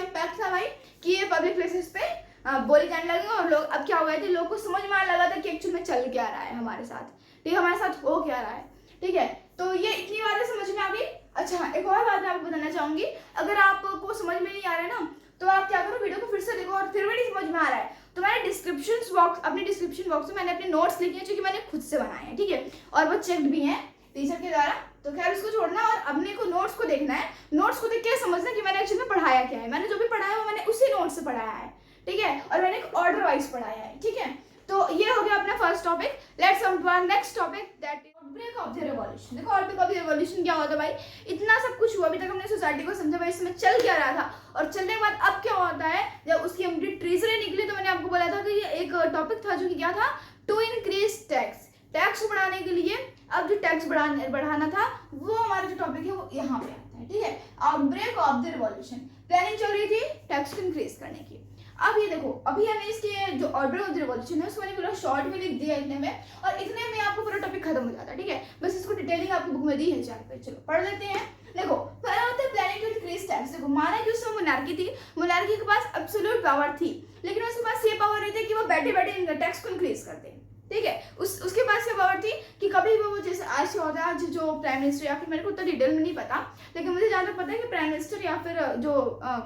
इम्पैक्ट था भाई कि ये पब्लिक प्लेसेस पे बोले जाने लगे, और लोग अब क्या हो गए थे, लोगों को समझ में आने लगा था कि एक्चुअल में चल क्या रहा है हमारे साथ, ठीक है, हमारे साथ हो क्या रहा है, ठीक है। तो ये इतनी बातें समझ में आ गई। अच्छा, एक और बात मैं आपको बताना चाहूंगी, अगर आपको समझ में नहीं आ रहा है ना, तो आप क्या करो, वीडियो को फिर से देखो, और फिर भी नहीं समझ में आ रहा है तो मैंने अपने डिस्क्रिप्शन बॉक्स में मैंने अपने नोट्स लिखे हैं, जो कि मैंने खुद से बनाए हैं, ठीक है, और वो चेक्ड भी हैं टीचर के द्वारा। तो खैर उसको छोड़ना, और अपने को नोट्स को देखना है, नोट्स को देख के समझना कि मैंने एक्चुअली में पढ़ाया क्या है। मैंने जो भी पढ़ाया वो मैंने उसी नोट से पढ़ाया है, ठीक है, और मैंने एक ऑर्डर वाइज पढ़ाया है, ठीक है। तो ये हो गया अपना first topic. Let's come to our next topic, that is outbreak of the revolution. देखो आउटब्रेक ऑफ द रिवॉल्यूशन क्या होता है भाई, इतना सब कुछ हुआ, अभी तक हमने सोसाइटी को समझा भाई इसमें चल क्या रहा था, और चलने के बाद अब क्या होता है, जब उसकी कंप्लीट ट्रीजरी निकली, तो मैंने आपको बोला था कि ये एक टॉपिक था जो कि क्या था, टू इंक्रीज टैक्स बढ़ाने के लिए। अब जो टैक्स बढ़ाना था, वो हमारा जो टॉपिक है वो यहाँ पे आता है, ठीक है। Outbreak of the revolution, planning चल रही थी टैक्स को इंक्रीज करने की। अब ये देखो, अभी हमने इसके जो ऑर्डर ऑफ द रिवॉल्यूशन है उसको मैंने पूरा शॉर्ट में लिख दिया इतने में, और इतने में आपको पूरा टॉपिक खत्म हो जाता है, ठीक है। बस इसको डिटेलिंग आपकी बुक में दी है 4 पेज, चलो पढ़ लेते हैं। देखो पहला होता है प्लानिंग टू इंक्रीज टैक्स। देखो माना कि उस समय मोनार्की थी, मोनार्की के पास एब्सोल्यूट पावर थी, लेकिन उसके पास ये पावर नहीं थी कि वो बैठे बैठे टैक्स को इंक्रीज कर दे, ठीक है। उसके पास ये पावर थी कि कभी भी वो, जैसे आज से होता है, आज जो प्राइम मिनिस्टर, या फिर मेरे को उतना डिटेल में नहीं पता, लेकिन मुझे जहाँ तक पता है कि प्राइम मिनिस्टर या फिर जो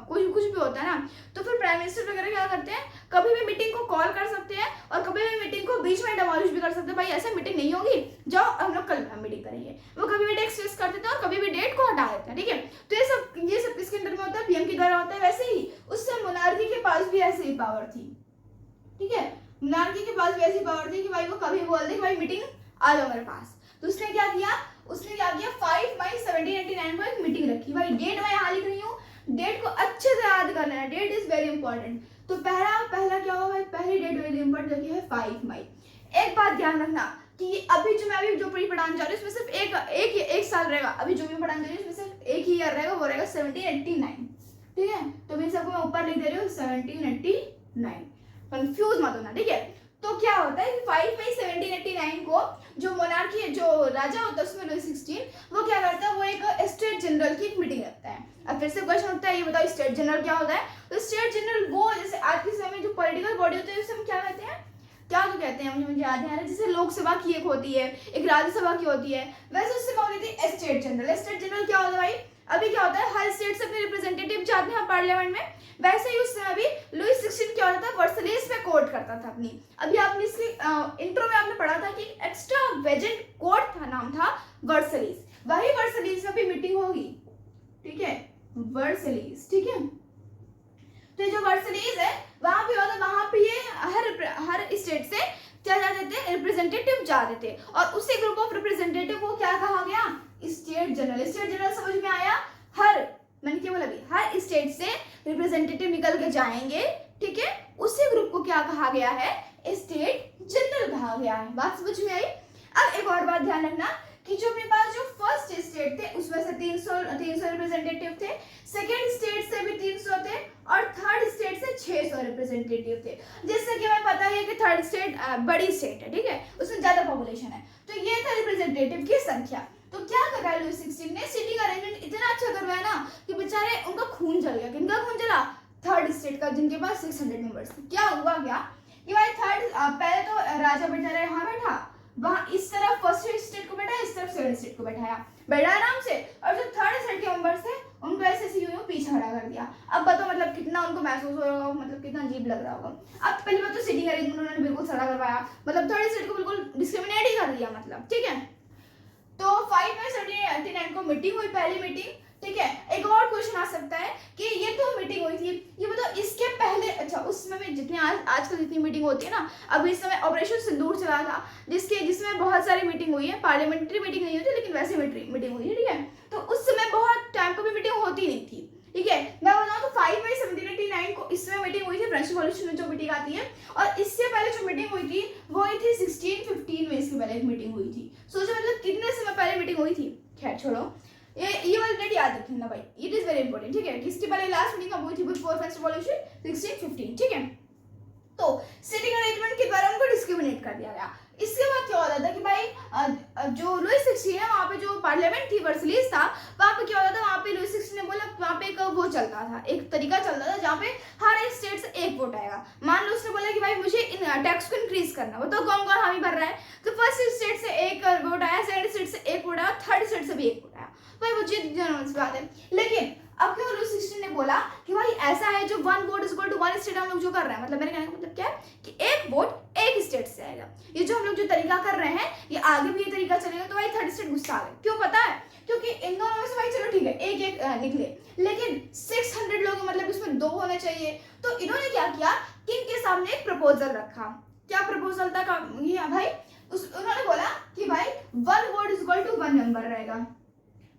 कुछ भी होता है ना, तो फिर प्राइम मिनिस्टर वगैरह क्या करते हैं, कभी भी मीटिंग को कॉल कर सकते हैं, और कभी भी मीटिंग को बीच में डिमोलिश भी कर सकते हैं। भाई ऐसे मीटिंग नहीं होगी, जाओ हम लोग कल मीटिंग करेंगे। वो कभी भी टैक्स फिक्स कर देते हैं और कभी भी डेट को हटा देते हैं, ठीक है। तो ये सब किसके अंडर में होता है, पीएम के द्वारा होता है। वैसे ही उससे मोनार्की के पास भी ऐसे ही पावर थी, ठीक है। मोनार्की के पास भी ऐसी पावर थी कि भाई वो कभी बोल दे कि भाई मीटिंग आ जाओ मेरे पास। तो उसने क्या किया 5 मई 1789 को एक मीटिंग रखी। भाई डेट मैं यहाँ लिख रही हूँ, डेट को अच्छे से याद करना है, डेट इज वेरी इंपॉर्टेंट। तो पहला क्या होगा भाई, पहली डेट वेरी इंपॉर्टेंट जो है 5 मई। एक बात ध्यान रखना कि अभी जो प्री पढ़ाने जा रही हूँ उसमें सिर्फ एक साल रहेगा। अभी जो भी पढ़ाने जा रही हूँ उसमें सिर्फ एक ही ईयर रहेगा, वो रहेगा 1789। ठीक है, तो मैं सबको मैं ऊपर लिख दे रही हूँ 1789, कंफ्यूज मत होना। ठीक है, तो क्या होता है 5 मई 1789 को जो मोनार्की जो राजा होता है उसमें लुई 16 वो क्या करता है, वो एक स्टेट जनरल की एक मीटिंग रखता है। अब फिर से क्वेश्चन उठता है, ये बताओ स्टेट जनरल क्या होता है। तो स्टेट जनरल वो जैसे आज के समय जो पॉलिटिकल बॉडी होती है उसे हम क्या कहते हैं, क्या तो कहते हैं, मुझे याद नहीं आ रहा। जैसे लोकसभा की एक होती है, एक राज्यसभा की होती है, वैसे उससे क्या होती है स्टेट जनरल। स्टेट जनरल क्या होता है भाई, अभी क्या होता है हर स्टेट से अपने रिप्रेजेंटेटिव जाते हैं पार्लियामेंट में, वैसे ही उस समय अभी लुई 16 क्या होता था, वर्सलीज पे कोर्ट करता था अपनी। अभी आपने इसकी इंट्रो में आपने पढ़ा था कि एक्स्ट्रा वेजेंट कोर्ट था, नाम था वर्सलीज। वही वर्सलीज में भी मीटिंग होगी। ठीक है, वर्सलीज। ठीक है, तो जो वर्सलीज है वहां पे होता, वहां पे ये हर स्टेट से क्या जाते थे, रिप्रेजेंटेटिव जाते थे, और उसी ग्रुप ऑफ रिप्रेजेंटेटिव को क्या कहा गया, स्टेट जनरल। स्टेट जनरल समझ में आया, मैंने क्या बोला अभी, हर स्टेट से रिप्रेजेंटेटिव निकल के जाएंगे। ठीक है, उसी ग्रुप को क्या कहा गया है, स्टेट जनरल कहा गया है। बात समझ में आई। अब एक और बात ध्यान रखना कि जो अपने पास जो फर्स्ट स्टेट थे उसमें से 300 रिप्रेजेंटेटिव थे, सेकेंड स्टेट से भी 300 थे, और थर्ड स्टेट से 600 रिप्रेजेंटेटिव थे। जिससे कि हमें पता है कि थर्ड स्टेट बड़ी स्टेट है, ठीक है, उसमें ज्यादा पॉपुलेशन है। तो ये था रिप्रेजेंटेटिव की संख्या। तो क्या करा लुई 16 ने, सीटिंग अरेंजमेंट इतना अच्छा करवाया ना कि बेचारे उनका खून जल गया। किनका खून जला, थर्ड स्टेट का, जिनके पास 600 मेंबर्स थे। क्या हुआ कि भाई पहले तो राजा बेचारा यहाँ बैठा, वहां इस तरफ फर्स्ट स्टेट को बैठाया, इस तरफ सेकंड स्टेट को बैठा आराम से, और जो थर्ड स्टेट के मेंबर्स थे उनको ऐसे यूं पीछे खड़ा कर दिया। अब बताओ मतलब कितना उनको महसूस हो रहा होगा, मतलब कितना अजीब लग रहा होगा। अब पहली बात तो सीटिंग अरेंजमेंट उन्होंने बिल्कुल सड़ा करवाया, मतलब थर्ड स्टेट को बिल्कुल डिस्क्रिमिनेट ही कर दिया, मतलब। ठीक है, तो 5 मई 1789 को मीटिंग हुई, पहली मीटिंग। ठीक है, एक और क्वेश्चन आ सकता है कि ये तो मीटिंग हुई थी, ये बताओ इसके पहले, अच्छा उस समय में जितनी आजकल जितनी मीटिंग होती है ना, अभी इस समय ऑपरेशन सिंदूर चला था, जिसमें बहुत सारी मीटिंग हुई है, पार्लियामेंट्री मीटिंग नहीं होती लेकिन वैसे मीटिंग हुई है। ठीक है, तो उस समय बहुत टाइम को भी मीटिंग होती नहीं थी। ठीक है, मैं बताऊं तो 5 मई 1789 को इसमें मीटिंग हुई थी, फ्रेंच रिवॉल्यूशन में जो मीटिंग आती है, और इससे पहले जो मीटिंग हुई थी वो हुई थी 1615 में, इसके पहले एक मीटिंग हुई थी। सोचो मतलब कितने समय पहले मीटिंग हुई थी। खैर छोड़ो, ये वाला डेट याद रखना भाई, इट इज वेरी इंपॉर्टेंट। ठीक है, किसके पहले लास्ट मीटिंग कब हुई थी, बिफोर फ्रेंच रिवॉल्यूशन 1615। ठीक है, तो सीटिंग अरेंजमेंट के द्वारा उनको डिस्क्रिमिनेट कर दिया गया। इसके बाद क्या होता था कि भाई जो लुई 16 है, वहाँ पे जो पार्लियामेंट थी, वर्सलीज था, वहाँ पे क्या होता था, वहाँ पे लुई 16 ने बोला, वहाँ पे एक वो चलता था, एक तरीका चलता था जहाँ पे हर एक स्टेट से एक वोट आएगा। मान लो उसने बोला कि भाई मुझे टैक्स को इंक्रीज करना, वो तो कौन कौन हामी भर रहा है, तो फर्स्ट स्टेट से एक वोट आया, सेकंड स्टेट से एक वोट आया, थर्ड स्टेट से भी एक वोट आया, भाई वो जीत जनरल बात है। लेकिन अब क्या लुई 16 ने बोला कि भाई ऐसा है, जो 1 वोट इक्वल टू 1 स्टेट हम लोग जो कर रहे हैं, मतलब मेरे कहने का मतलब क्या है कि एक वोट एक स्टेट से आएगा। ये जो हम लोग जो तरीका कर रहे हैं, ये आगे भी ये तरीका चलेगा। तो भाई थर्ड स्टेट गुस्सा आ गए, क्यों पता है, क्योंकि इन दोनों में से भाई चलो ठीक है एक एक निकले, लेकिन 600 लोग मतलब इसमें 2 होने चाहिए। तो इन्होंने क्या किया कि इनके सामने एक प्रपोजल रखा। क्या प्रपोजल था भाई, उन्होंने बोला कि भाई 1 vote is equal to 1 member रहेगा,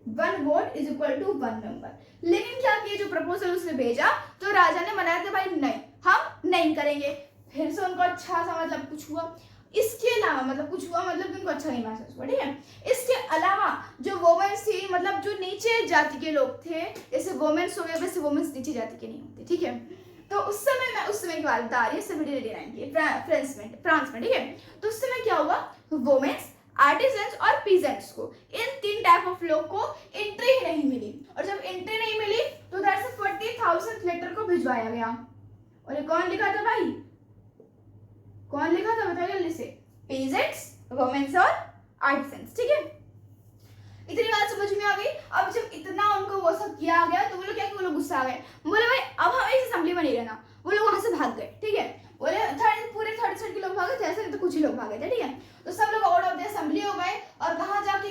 1 vote is equal to 1 member. लेकिन क्या किया, जो प्रपोजल उसने भेजा तो राजा ने मनाया था भाई नहीं, हम नहीं करेंगे। फिर से उनको अच्छा सा मतलब कुछ हुआ, इसके अलावा मतलब कुछ हुआ, मतलब उनको अच्छा नहीं महसूस हुआ। ठीक है, इसके अलावा जो वोमेन्स थी, मतलब जो नीचे जाति के लोग थे, जैसे वोमेन्स हो गए, वैसे वोमेन्स नीचे जाति के नहीं होते। ठीक है, तो उस समय की बात बता रही है 1789 की, फ्रांस में। ठीक है, तो उस समय क्या हुआ, वोमेन्स, आर्टिजन्स और पीजेंट्स को, इन 3 टाइप ऑफ लोग को एंट्री नहीं मिली, और जब एंट्री नहीं मिली तो उधर से 40,000 लेटर को भिजवाया गया। और ये कौन लिखा था भाई, कौन लिखा था बताइए जल्दी से, पीजेंट्स, वुमेन्स और आर्टिजन्स। ठीक है, इतनी बात समझ में आ गई। अब जब इतना उनको वो सब किया गया तो वो लोग क्या, वो लोग गुस्सा आ गए, बोले भाई अब हमें इस असेंबली में नहीं रहना। वो लोग वहां से भाग गए। ठीक है, बोले पूरे थर्ड स्टेट के लोग भागे थे, ऐसे नहीं तो कुछ ही लोग भागे थे। ठीक है, तो सब लोग आउट ऑफ द असेंबली हो गए, और कहाँ जाके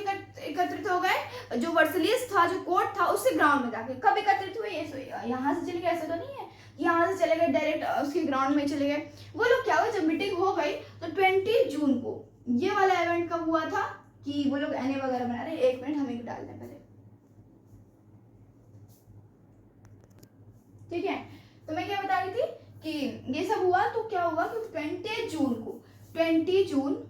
एकत्रित हो गए, जो वर्सलीज था, जो कोर्ट था, उससे ग्राउंड में जाके। कब एकत्रित हुए, ये यहाँ से चल के ऐसा तो नहीं है, यहाँ से चले गए डायरेक्ट उसके ग्राउंड में चले गए। वो लोग क्या हुआ, जब मीटिंग हो गई तो 20 जून को ये वाला इवेंट कब हुआ था कि वो लोग एने वगैरह बना रहे। एक मिनट हमें डाल दें पहले, ठीक है। तो मैं क्या बता रही थी कि ये सब हुआ तो क्या हुआ कि 20 जून को 20 जून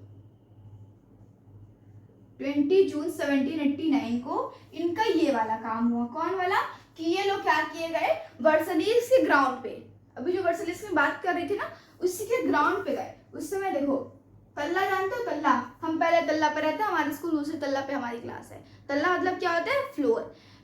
1789 को इनका ये वाला काम हुआ। कौन वाला कि ये लोग क्या किए गए, वर्सलीज के ग्राउंड पे, अभी जो वर्सलीज की बात कर रही थी ना उसी के ग्राउंड पे गए। उस समय देखो तल्ला जानते हो, तल्ला, हम पहले तल्ला पे रहते हैं, हमारे स्कूल दूसरे तल्ला पे हमारी क्लास है। तल्ला मतलब क्या होता है, फ्लोर।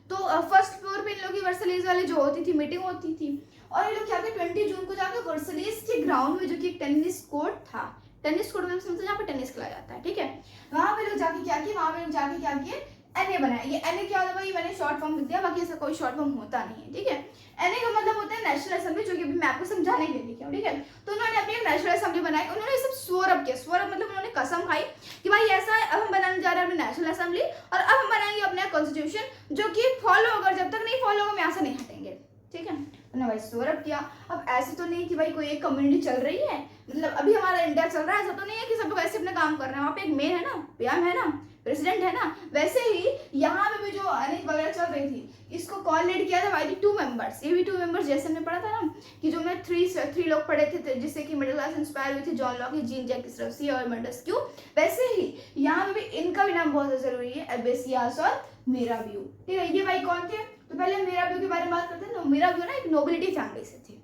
तो फर्स्ट फ्लोर पे इन लोग की वर्सलीज वाली जो होती थी मीटिंग होती थी, और ये लोग क्या करते 20 जून को जाकर वर्सलीज के ग्राउंड में जो कि एक टेनिस कोर्ट था, टेनिस कोर्ट में समझो जहाँ पे टेनिस खेला जाता है, ठीक है, वहां पे लोग जाके क्या किए, वहां पे लोग जाके क्या किए, एनए बनाया। ये एनए क्या होता है भाई, मैंने शॉर्ट फॉर्म लिख दिया, बाकी ऐसा कोई शॉर्ट फॉर्म होता नहीं है, ठीक है। एनए का मतलब होता है नेशनल असेंबली, जो कि अभी मैं आपको समझाने के लिए लिखा हूँ, ठीक है। तो उन्होंने अपनी एक नेशनल असेंबली बनाई, उन्होंने सब स्वरब किया। स्वरब मतलब उन्होंने कसम खाई कि भाई ऐसा है, अब हम बनाने जा रहे हैं अपनी नेशनल असेंबली और अब हम बनाएंगे अपना कॉन्स्टिट्यूशन जो कि फॉलो होगा, जब तक नहीं फॉलो होगा हम यहाँ से नहीं हटेंगे, ठीक है। उन्होंने भाई स्वरब किया। अब ऐसे तो नहीं कि भाई कोई एक कम्युनिटी चल रही है, मतलब अभी हमारा इंडिया चल रहा है, ऐसा तो नहीं है कि सब लोग ऐसे अपना काम कर रहे हैं। वहाँ पे एक मेन है ना, पीएम है ना, प्रेसिडेंट है ना, वैसे ही यहाँ पे भी जो अनेक वगैरह चल रही थी, इसको कॉल लीड किया था भाई 2 मेंबर्स। ये भी 2 मेंबर्स जैसे हमने पढ़ा था ना कि जो मैं 3 लोग पढ़े थे जिससे कि मिडिल क्लास इंस्पायर हुई थी, जॉन लॉक, जीन जैकिस रस्सी और मोंटेस्क्यू, वैसे ही यहाँ पे भी इनका भी नाम बहुत जरूरी है, एबेसियास और मिराबियो, ठीक है। ये भाई कौन थे, तो पहले मिराबियो के बारे में बात करते हैं। तो मिराबियो ना एक नोबिलिटी फैमिली से थी,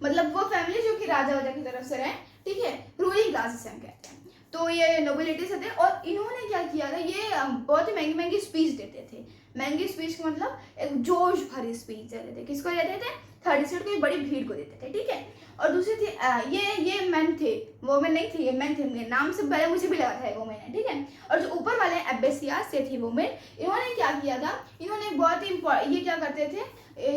मतलब वो फैमिली जो कि राजा वाजा की तरफ से रहे, ठीक है, रूलिंग क्लास से हम कहते हैं। तो ये नोबिलिटी से थे और इन्होंने क्या किया था, ये बहुत ही महंगी महंगी स्पीच देते थे। महंगी स्पीच का मतलब एक जोश भरी स्पीच देते थे। किसको देते थे, थर्ड स्टेट को, बड़ी भीड़ को देते थे, ठीक है। और दूसरी थी ये मैन थे, वोमेन नहीं थी, ये मैन थे, नाम से पहले मुझे भी लगा था वोमेन है, ठीक है। और जो ऊपर वाले एबेसियास से थी वोमेन, इन्होंने क्या किया था, इन्होंने बहुत ही ये क्या करते थे,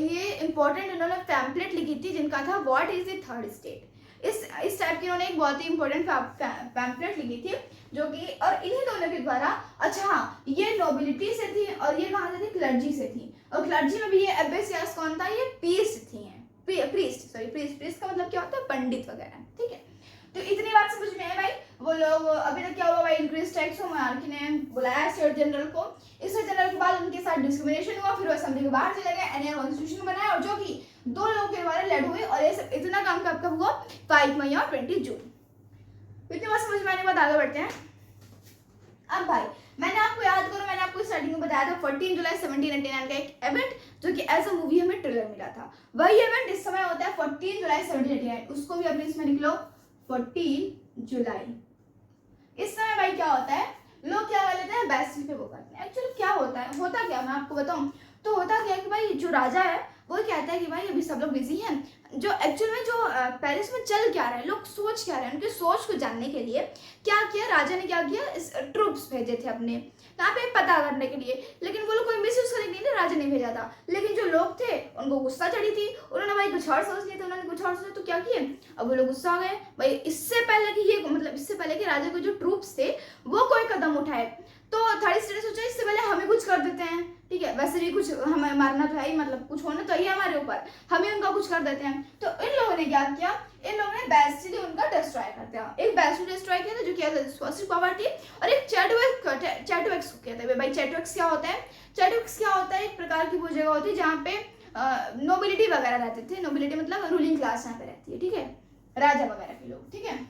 ये इंपॉर्टेंट इन्होंने पैम्पलेट लिखी थी जिनका था what is the third state. इस टाइप की इन्होंने एक बहुत ही इंपॉर्टेंट पैम्पलेट लिखी थी जो कि, और इन्हीं दोनों के द्वारा, अच्छा हाँ, ये नोबिलिटी से थी और ये कहाँ से थी, क्लर्जी से थी। और क्लर्जी में भी ये एबेसियास कौन था, ये प्रीस्ट थी, प्रीस्ट का मतलब क्या होता है, पंडित वगैरह, ठीक है। तो इतनी बात समझ में है भाई। वो लोग अभी तक क्या हुआ भाई, इंक्रीज टैक्स को मोनार्की ने बुलाया स्टेट जनरल को। इस स्टेट जनरल के बाद उनके साथ डिस्क्रिमिनेशन हुआ, फिर वो असेंबली के बाहर चले गए, एनए कॉन्स्टिट्यूशन बनाया, और जो कि 2 लोगों के द्वारा लेड हुई। और ये सब इतना काम कब हुआ, 5 मई और 20 जून। इतनी बात समझ में आने के बाद आगे बढ़ते हैं। अब भाई मैंने आपको याद करो, मैंने आपको स्टार्टिंग में बताया था 14 जुलाई 1799 का एक इवेंट जो कि एज अ मूवी हमें ट्रेलर मिला था। वही इवेंट इस समय होता है 14 जुलाई 1799, उसको भी अपने इसमें लिख लो 14 जुलाई। इस समय भाई क्या होता है, लोग क्या कर लेते हैं, बैस्टिल पे वो करते हैं। एक्चुअली क्या होता क्या, मैं आपको बताऊं तो होता क्या कि भाई जो राजा है वो कहता है कि भाई अभी सब लोग बिजी हैं, जो एक्चुअल में जो पेरिस में चल क्या रहा है, लोग सोच क्या रहे हैं, उनकी सोच को जानने के लिए क्या किया राजा ने, क्या किया, ट्रूप्स भेजे थे अपने यहाँ पे पता करने के लिए। लेकिन वो लोग कोई मिसयूज करने के लिए राजा ने भेजा था, लेकिन जो लोग थे उनको गुस्सा चढ़ी थी, उन्होंने भाई कुछ और सोच लिया था, उन्होंने कुछ और सोचा तो क्या किए, अब वो लोग गुस्सा हो गए भाई। इससे पहले कि राजा के जो ट्रूप्स थे वो कोई कदम उठाए, तो थर्ड स्टेट ने सोचा इससे पहले हमें कुछ कर देते हैं, ठीक है, वैसे भी कुछ हमें मारना तो है ही, मतलब कुछ होना तो ही हमारे ऊपर, हम ही उनका कुछ कर देते हैं। तो इन लोगों ने क्या किया, इन लोगों ने बैस्टिल उनका डिस्ट्रॉय कर दिया। एक बैस्टिल डिस्ट्रॉय किया था जो कि स्पॉसिक पावर थी, और एक चैटुएक्स को किया था। भाई चैटुएक्स क्या होता है, चैटुएक्स क्या होता है, एक प्रकार की वो जगह होती है जहाँ पे नोबिलिटी वगैरह रहते थे। नोबिलिटी मतलब रूलिंग क्लास यहाँ पे रहती है, ठीक है, राजा वगैरह के लोग, ठीक है।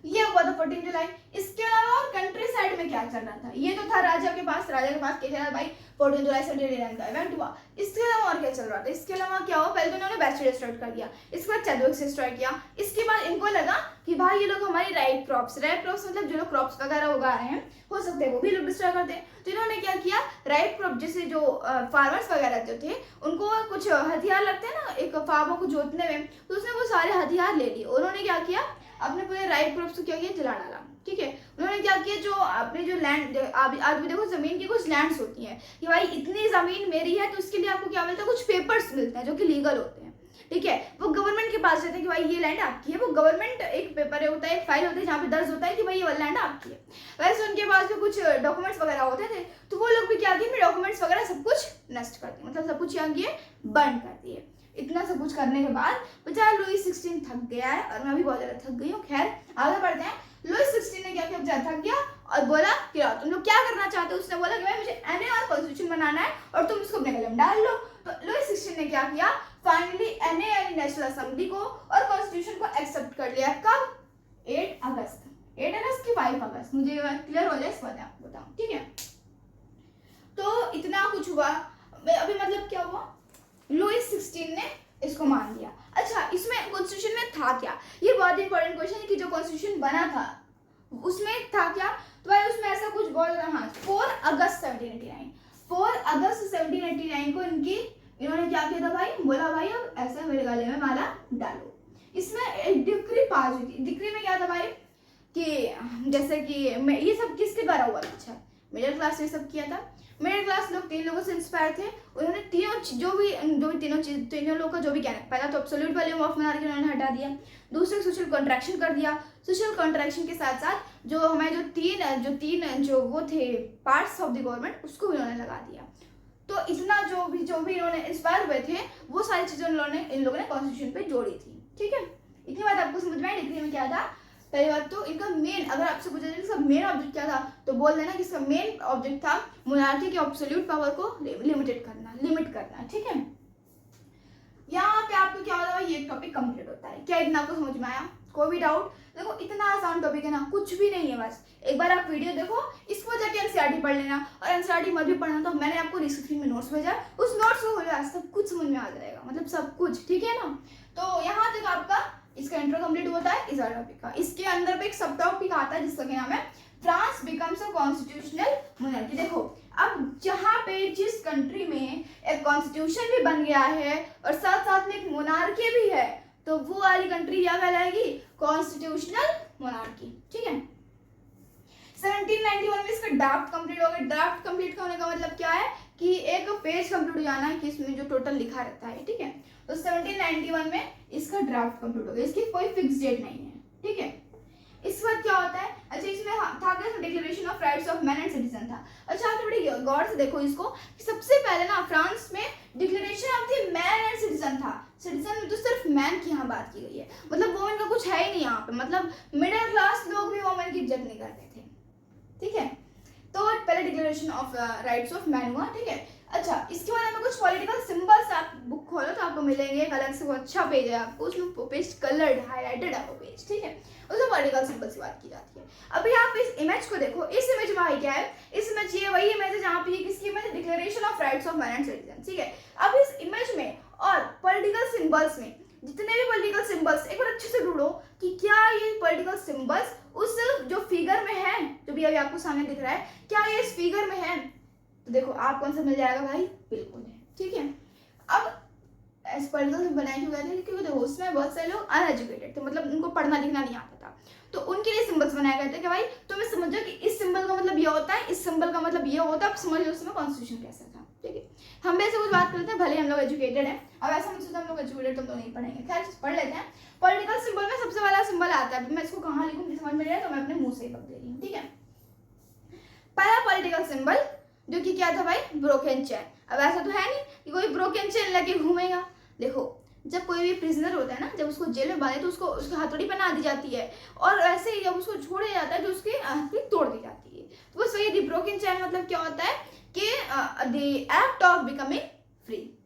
ये हुआ था 14 जुलाई। इसके अलावा और कंट्री साइड में क्या चल रहा था, ये तो था राजा के पास क्या चल रहा भाई, 14 जुलाई 1799 का इवेंट हुआ। इसके अलावा और क्या चल रहा था, इसके अलावा क्या हुआ, पहले तो इन्होंने बैस्टिल डिस्ट्रॉय कर दिया, इसके बाद चैटुएक्स डिस्ट्रॉय किया। इसके बाद इनको लगा कि भाई ये लोग हमारी राइट क्रॉप्स मतलब जो लोग क्रॉप्स वगैरह उगा रहे हैं, हो सकते हैं वो भी लोग डिस्ट्रॉय करते हैं। तो इन्होंने क्या किया, राइट क्रॉप जैसे जो फार्मर्स वगैरह जो थे उनको कुछ हथियार लगते हैं ना एक फार्मों को जोतने में, तो उसने वो सारे हथियार ले लिए। उन्होंने क्या किया, अपने पूरे राइट क्रॉप्स को क्या किया, जला डाला, ठीक है। उन्होंने क्या किया, जो अपने जो लैंड, आज भी देखो जमीन की कुछ लैंड्स होती हैं कि भाई इतनी जमीन मेरी है, तो उसके लिए आपको क्या मिलता है, कुछ पेपर्स मिलते हैं जो कि लीगल होते हैं, ठीक है। वो गवर्नमेंट के पास जाते हैं कि भाई ये लैंड आपकी है, वो गवर्नमेंट एक पेपर होता है, एक फाइल होती है जहाँ पे दर्ज होता है कि भाई ये लैंड आपकी है। वैसे उनके पास भी कुछ डॉक्यूमेंट्स वगैरह होते थे, तो वो लोग भी क्या किए, डॉक्यूमेंट्स वगैरह सब कुछ नष्ट कर दिए, मतलब सब कुछ यहाँ किए, बर्न कर दिए, इतना सब कुछ करने के बाद बेचारा लुईस 16 थक गया है, और मैं भी बहुत ज़्यादा थक गई हूँ। खैर आगे बढ़ते हैं। लुईस 16 ने क्या किया, बेचारा थक गया और बोला कि तुम लोग क्या करना चाहते हो। उसने बोला कि भाई मुझे एने और कॉन्स्टिट्यूशन बनाना है और तुम इसको अपने कलम डाल लो। तो लुईस 16 ने क्या किया, फाइनली एने यानी नेशनल असेंबली को और कॉन्स्टिट्यूशन को एक्सेप्ट कर लिया। कब? 8 अगस्त। 8 अगस्त की 5 अगस्त, मुझे क्लियर हो जाए इस बात आपको बताऊँ, ठीक है। तो इतना कुछ हुआ। अभी मतलब क्या हुआ, लुईस 16 ने इसको मान लिया। अच्छा, इसमें कॉन्स्टिट्यूशन में था क्या, ये बहुत इंपॉर्टेंट क्वेश्चन है कि जो कॉन्स्टिट्यूशन बना था उसमें था क्या। तो भाई उसमें ऐसा कुछ बोल रहा, 4 अगस्त 1789, 4 अगस्त 1789 को इन्होंने क्या किया था भाई, बोला भाई अब ऐसा मेरे गले में माला डालो। इसमें एक डिक्री पास हुई थी। डिक्री में क्या था भाई कि जैसे कि ये सब किसके द्वारा हुआ था, अच्छा मिडिल क्लास ने सब किया था। मिडिल क्लास लोग 3 लोगों से इंस्पायर थे। उन्होंने तीनों लोगों का जो भी कहना है, पहला तो एब्सोल्यूट वैल्यूम ऑफ मोनार्की उन्होंने हटा दिया, दूसरे सोशल कॉन्ट्रैक्शन कर दिया। सोशल कॉन्ट्रैक्शन के साथ साथ जो हमारे जो वो थे पार्ट्स ऑफ द गवर्नमेंट, उसको भी उन्होंने लगा दिया। तो इतना जो भी इन्होंने इंस्पायर हुए थे वो सारी चीजें इन लोगों ने कॉन्स्टिट्यूशन पे जोड़ी थी, ठीक है। इतनी बात आपको समझ में आई। डिग्री में क्या था, पहली बात तो इनका मेन, अगर आपसे पूछा जाए इसका मेन ऑब्जेक्ट क्या था, तो बोल देना कि इसका मेन ऑब्जेक्ट था मोनार्की के एब्सोल्यूट पावर को लिमिट करना, ठीक है। यहाँ पे आपको क्या होता है, ये टॉपिक कंप्लीट होता है। क्या इतना आपको समझ में आया, कोई भी डाउट? देखो इतना आसान टॉपिक है ना, कुछ भी नहीं है, बस एक बार आप वीडियो देखो, इसको जाके एनसीईआरटी पढ़ लेना, और एनसीईआरटी मत भी पढ़ना तो मैंने आपको डिस्क्रिप्शन में नोट्स भेजा, उस नोट्स को हो जाए सब कुछ समझ में आ जाएगा, मतलब सब कुछ, ठीक है ना। तो यहाँ तक आपका इसका इंट्रो कंप्लीट होता है इस टॉपिक का। इसके अंदर पे एक सब टॉपिक आता है जिसका नाम है France becomes a constitutional monarchy. देखो अब जहाँ पे जिस कंट्री में एक कॉन्स्टिट्यूशन भी बन गया है और साथ साथ में एक मोनार्की भी है, तो वो वाली कंट्री क्या कहलाएगी, कॉन्स्टिट्यूशनल मोनार्की, ठीक है। 1791 में इसका ड्राफ्ट कंप्लीट हो गया। ड्राफ्ट कंप्लीट होने का मतलब क्या है कि एक पेज कंप्लीट हो जाना है कि इसमें जो टोटल लिखा रहता है, ठीक है। तो 1791 में इसका ड्राफ्ट कंप्लीट हो गया, इसकी कोई फिक्स डेट नहीं है, ठीक है। इस बार क्या होता है, अच्छा इसमें था क्या, declaration of rights of man and citizen था। अच्छा आप थोड़ी गौर से देखो इसको, सबसे पहले ना फ्रांस में declaration of the man and citizen था। सिटीजन में तो सिर्फ मैन की यहाँ बात की गई है, मतलब वुमेन का कुछ है ही नहीं यहाँ पे, मतलब मिडिल क्लास लोग भी वुमेन की इज्जत नहीं करते थे, ठीक है। तो पहले declaration of rights of man हुआ, ठीक है। अच्छा इसके बारे में कुछ पॉलिटिकल सिंबल्स, आप बुक खोलो तो आपको मिलेंगे, एक अलग से वो अच्छा पेज है आपको, उसमें पेज कलर्ड हाईलाइटेड है वो पेज, ठीक है। उसमें पॉलिटिकल सिंबल्स की बात की जाती है। अभी आप इस इमेज को देखो, इस इमेज में भाई क्या है, इस इमेज ये वही इमेज है जहाँ पे किसकी इमेज है, declaration of rights of man and citizen, ठीक है। अब इस इमेज में और पॉलिटिकल सिंबल्स में जितने भी पॉलिटिकल सिंबल्स, एक बार अच्छे से ढूंढो कि क्या ये पॉलिटिकल सिंबल्स उस जो फिगर में है, जो भी अभी आपको सामने दिख रहा है, क्या ये इस फिगर में है। तो देखो आप कौन सा मिल जाएगा भाई, बिल्कुल है, ठीक है। अब एज पॉलिटिकल बनाए क्यों गए थे, क्योंकि देखो उसमें बहुत सारे लोग अनएजुकेटेड थे, मतलब उनको पढ़ना लिखना नहीं आता था, तो उनके लिए सिंबल्स बनाए गए थे कि भाई तुम्हें समझो कि इस सिंबल का मतलब ये होता है, इस सिंबल का मतलब ये होता है, आप समझ लो उसमें कॉन्स्टिट्यूशन कैसा था, ठीक है। हम भी ऐसे कुछ बात करते हैं, भले हम लोग एजुकेटेड हैं, अब ऐसा मुझसे हम लोग एजुकेटेड तो नहीं पढ़ेंगे, खैर पढ़ लेते हैं। पॉलिटिकल सिंबल में सबसे पहला सिंबल आता है, मैं इसको कहाँ लिखूँ समझ में नहीं आया, तो मैं अपने मुंह से ही बक दे रही हूँ, ठीक है। पहला पॉलिटिकल सिंबल जो कि क्या था भाई, ब्रोकन चेन। अब ऐसा तो है नहीं कि कोई ब्रोकन चेन लेके घूमेगा। देखो जब कोई भी प्रिजनर होता है ना, जब उसको जेल में बांधे तो उसको उसकी हथौड़ी बना दी जाती है, और ऐसे ही जब उसको छोड़ा जाता है तो उसकी हथौड़ी तोड़ दी जाती है। तो बस वही ब्रोकन चेन मतलब क्या होता है कि the act of becoming free.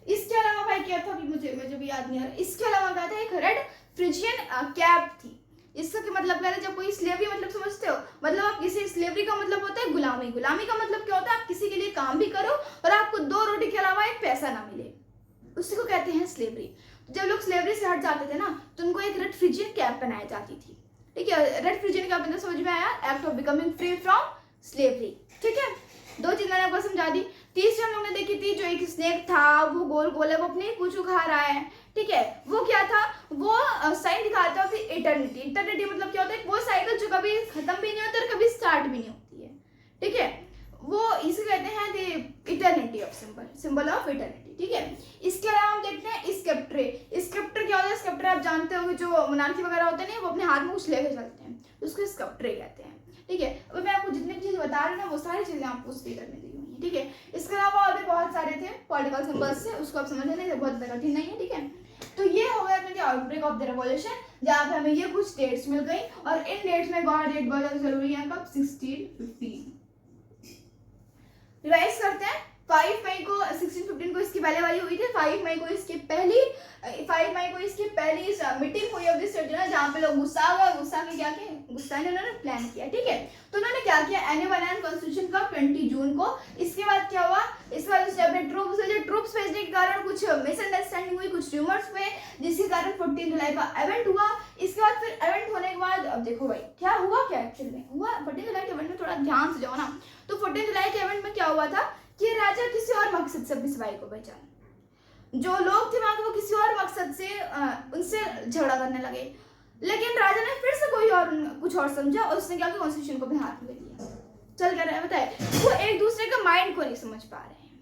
इसके अलावा भाई क्या था, मुझे भी याद नहीं आ रहा। इसके अलावा क्या था, एक रेड फ्रिजियन कैप थी। इसका क्या मतलब क्या है, जब कोई स्लेवरी मतलब समझते हो, मतलब आप किसी स्लेवरी का मतलब होता है गुलामी। गुलामी का मतलब क्या होता है, आप किसी के लिए काम भी करो और आपको 2 रोटी के अलावा एक पैसा ना मिले, उसी को कहते हैं स्लेवरी। तो जब लोग स्लेवरी से हट जाते थे ना, तो उनको एक रेड फ्रिजियन कैप बनाई जाती थी, ठीक है। रेड फ्रिजियन कैप मतलब समझ में आया, act of becoming free from slavery, ठीक है। 2 चीज मैंने आपको समझा दी। तीसरी हम लोग ने देखी थी, जो एक स्नेक था वो गोल गोल है, वो अपनी पूंछ उखा रहा है, ठीक है। वो क्या था, वो साइन दिखाता है इटर्निटी। इटर्निटी मतलब क्या होता है, वो साइकिल जो कभी खत्म भी नहीं होती और कभी स्टार्ट भी नहीं होती है, ठीक है। वो इसे कहते हैं the eternity of symbol of eternity, ठीक है। इसके अलावा हम देखते हैं स्केप्ट्रे। स्केप्टर क्या होता है, स्केप्टर आप जानते हो जो मोनार्की वगैरह होते हैं, वो अपने हाथ में कुछ लेके चलते हैं, उसको स्केप्ट्रे कहते हैं, ठीक है। अब मैं आपको जितनी भी चीज़ बता रही हूँ ना, वो सारी चीज़ें आपको उस फिगर में दी हुई हैं। नहीं, ठीक है। इसके अलावा और भी बहुत सारे थे पॉलिटिकल सिंबल्स से, उसको आप समझ लें, बहुत ज़्यादा कठिन नहीं है, ठीक है। तो ये हो गया अपने आउटब्रेक ऑफ द रेवोल्यूशन, जहाँ पे हमें ये कुछ डेट्स मिल गई और इन डेट्स में गॉड डेट बहुत ज़्यादा जरूरी है। कब? 1615। रिवाइज करते हैं। 5 मई को 1615 को इसकी पहले वाली हुई थी। 5 मई को इसकी पहली मीटिंग हुई ऑफ द स्टेट, जहाँ पे लोग गुस्सा आ गए। गुस्सा में क्या किया? गुस्सा ने उन्होंने प्लान किया, ठीक है। तो उन्होंने क्या किया? एनुअल बनाया कॉन्स्टिट्यूशन का 20 जून को। इसके बाद क्या हुआ? इसके बाद उसने अपने ट्रूप्स भेजने के कारण कुछ मिसअंडरस्टैंडिंग हुई, कुछ र्यूमर्स हुए, जिसके कारण 14 जुलाई का इवेंट हुआ। इसके बाद फिर इवेंट होने के बाद अब देखो भाई क्या हुआ, क्या एक्चुअली में हुआ 14 जुलाई के इवेंट में, थोड़ा ध्यान से जाओ ना। तो 14 जुलाई के इवेंट में क्या हुआ था कि राजा किसी और मकसद से अपनी सिपाही को भेजा। जो लोग थे वहां के वो किसी और मकसद से उनसे झगड़ा करने लगे, लेकिन राजा ने फिर से कुछ और समझा और उसने क्या किया? कॉन्स्टिट्यूशन को अपने हाथ में ले लिया। चल क्या रहा है बताए, वो एक दूसरे का माइंड को नहीं समझ पा रहे हैं,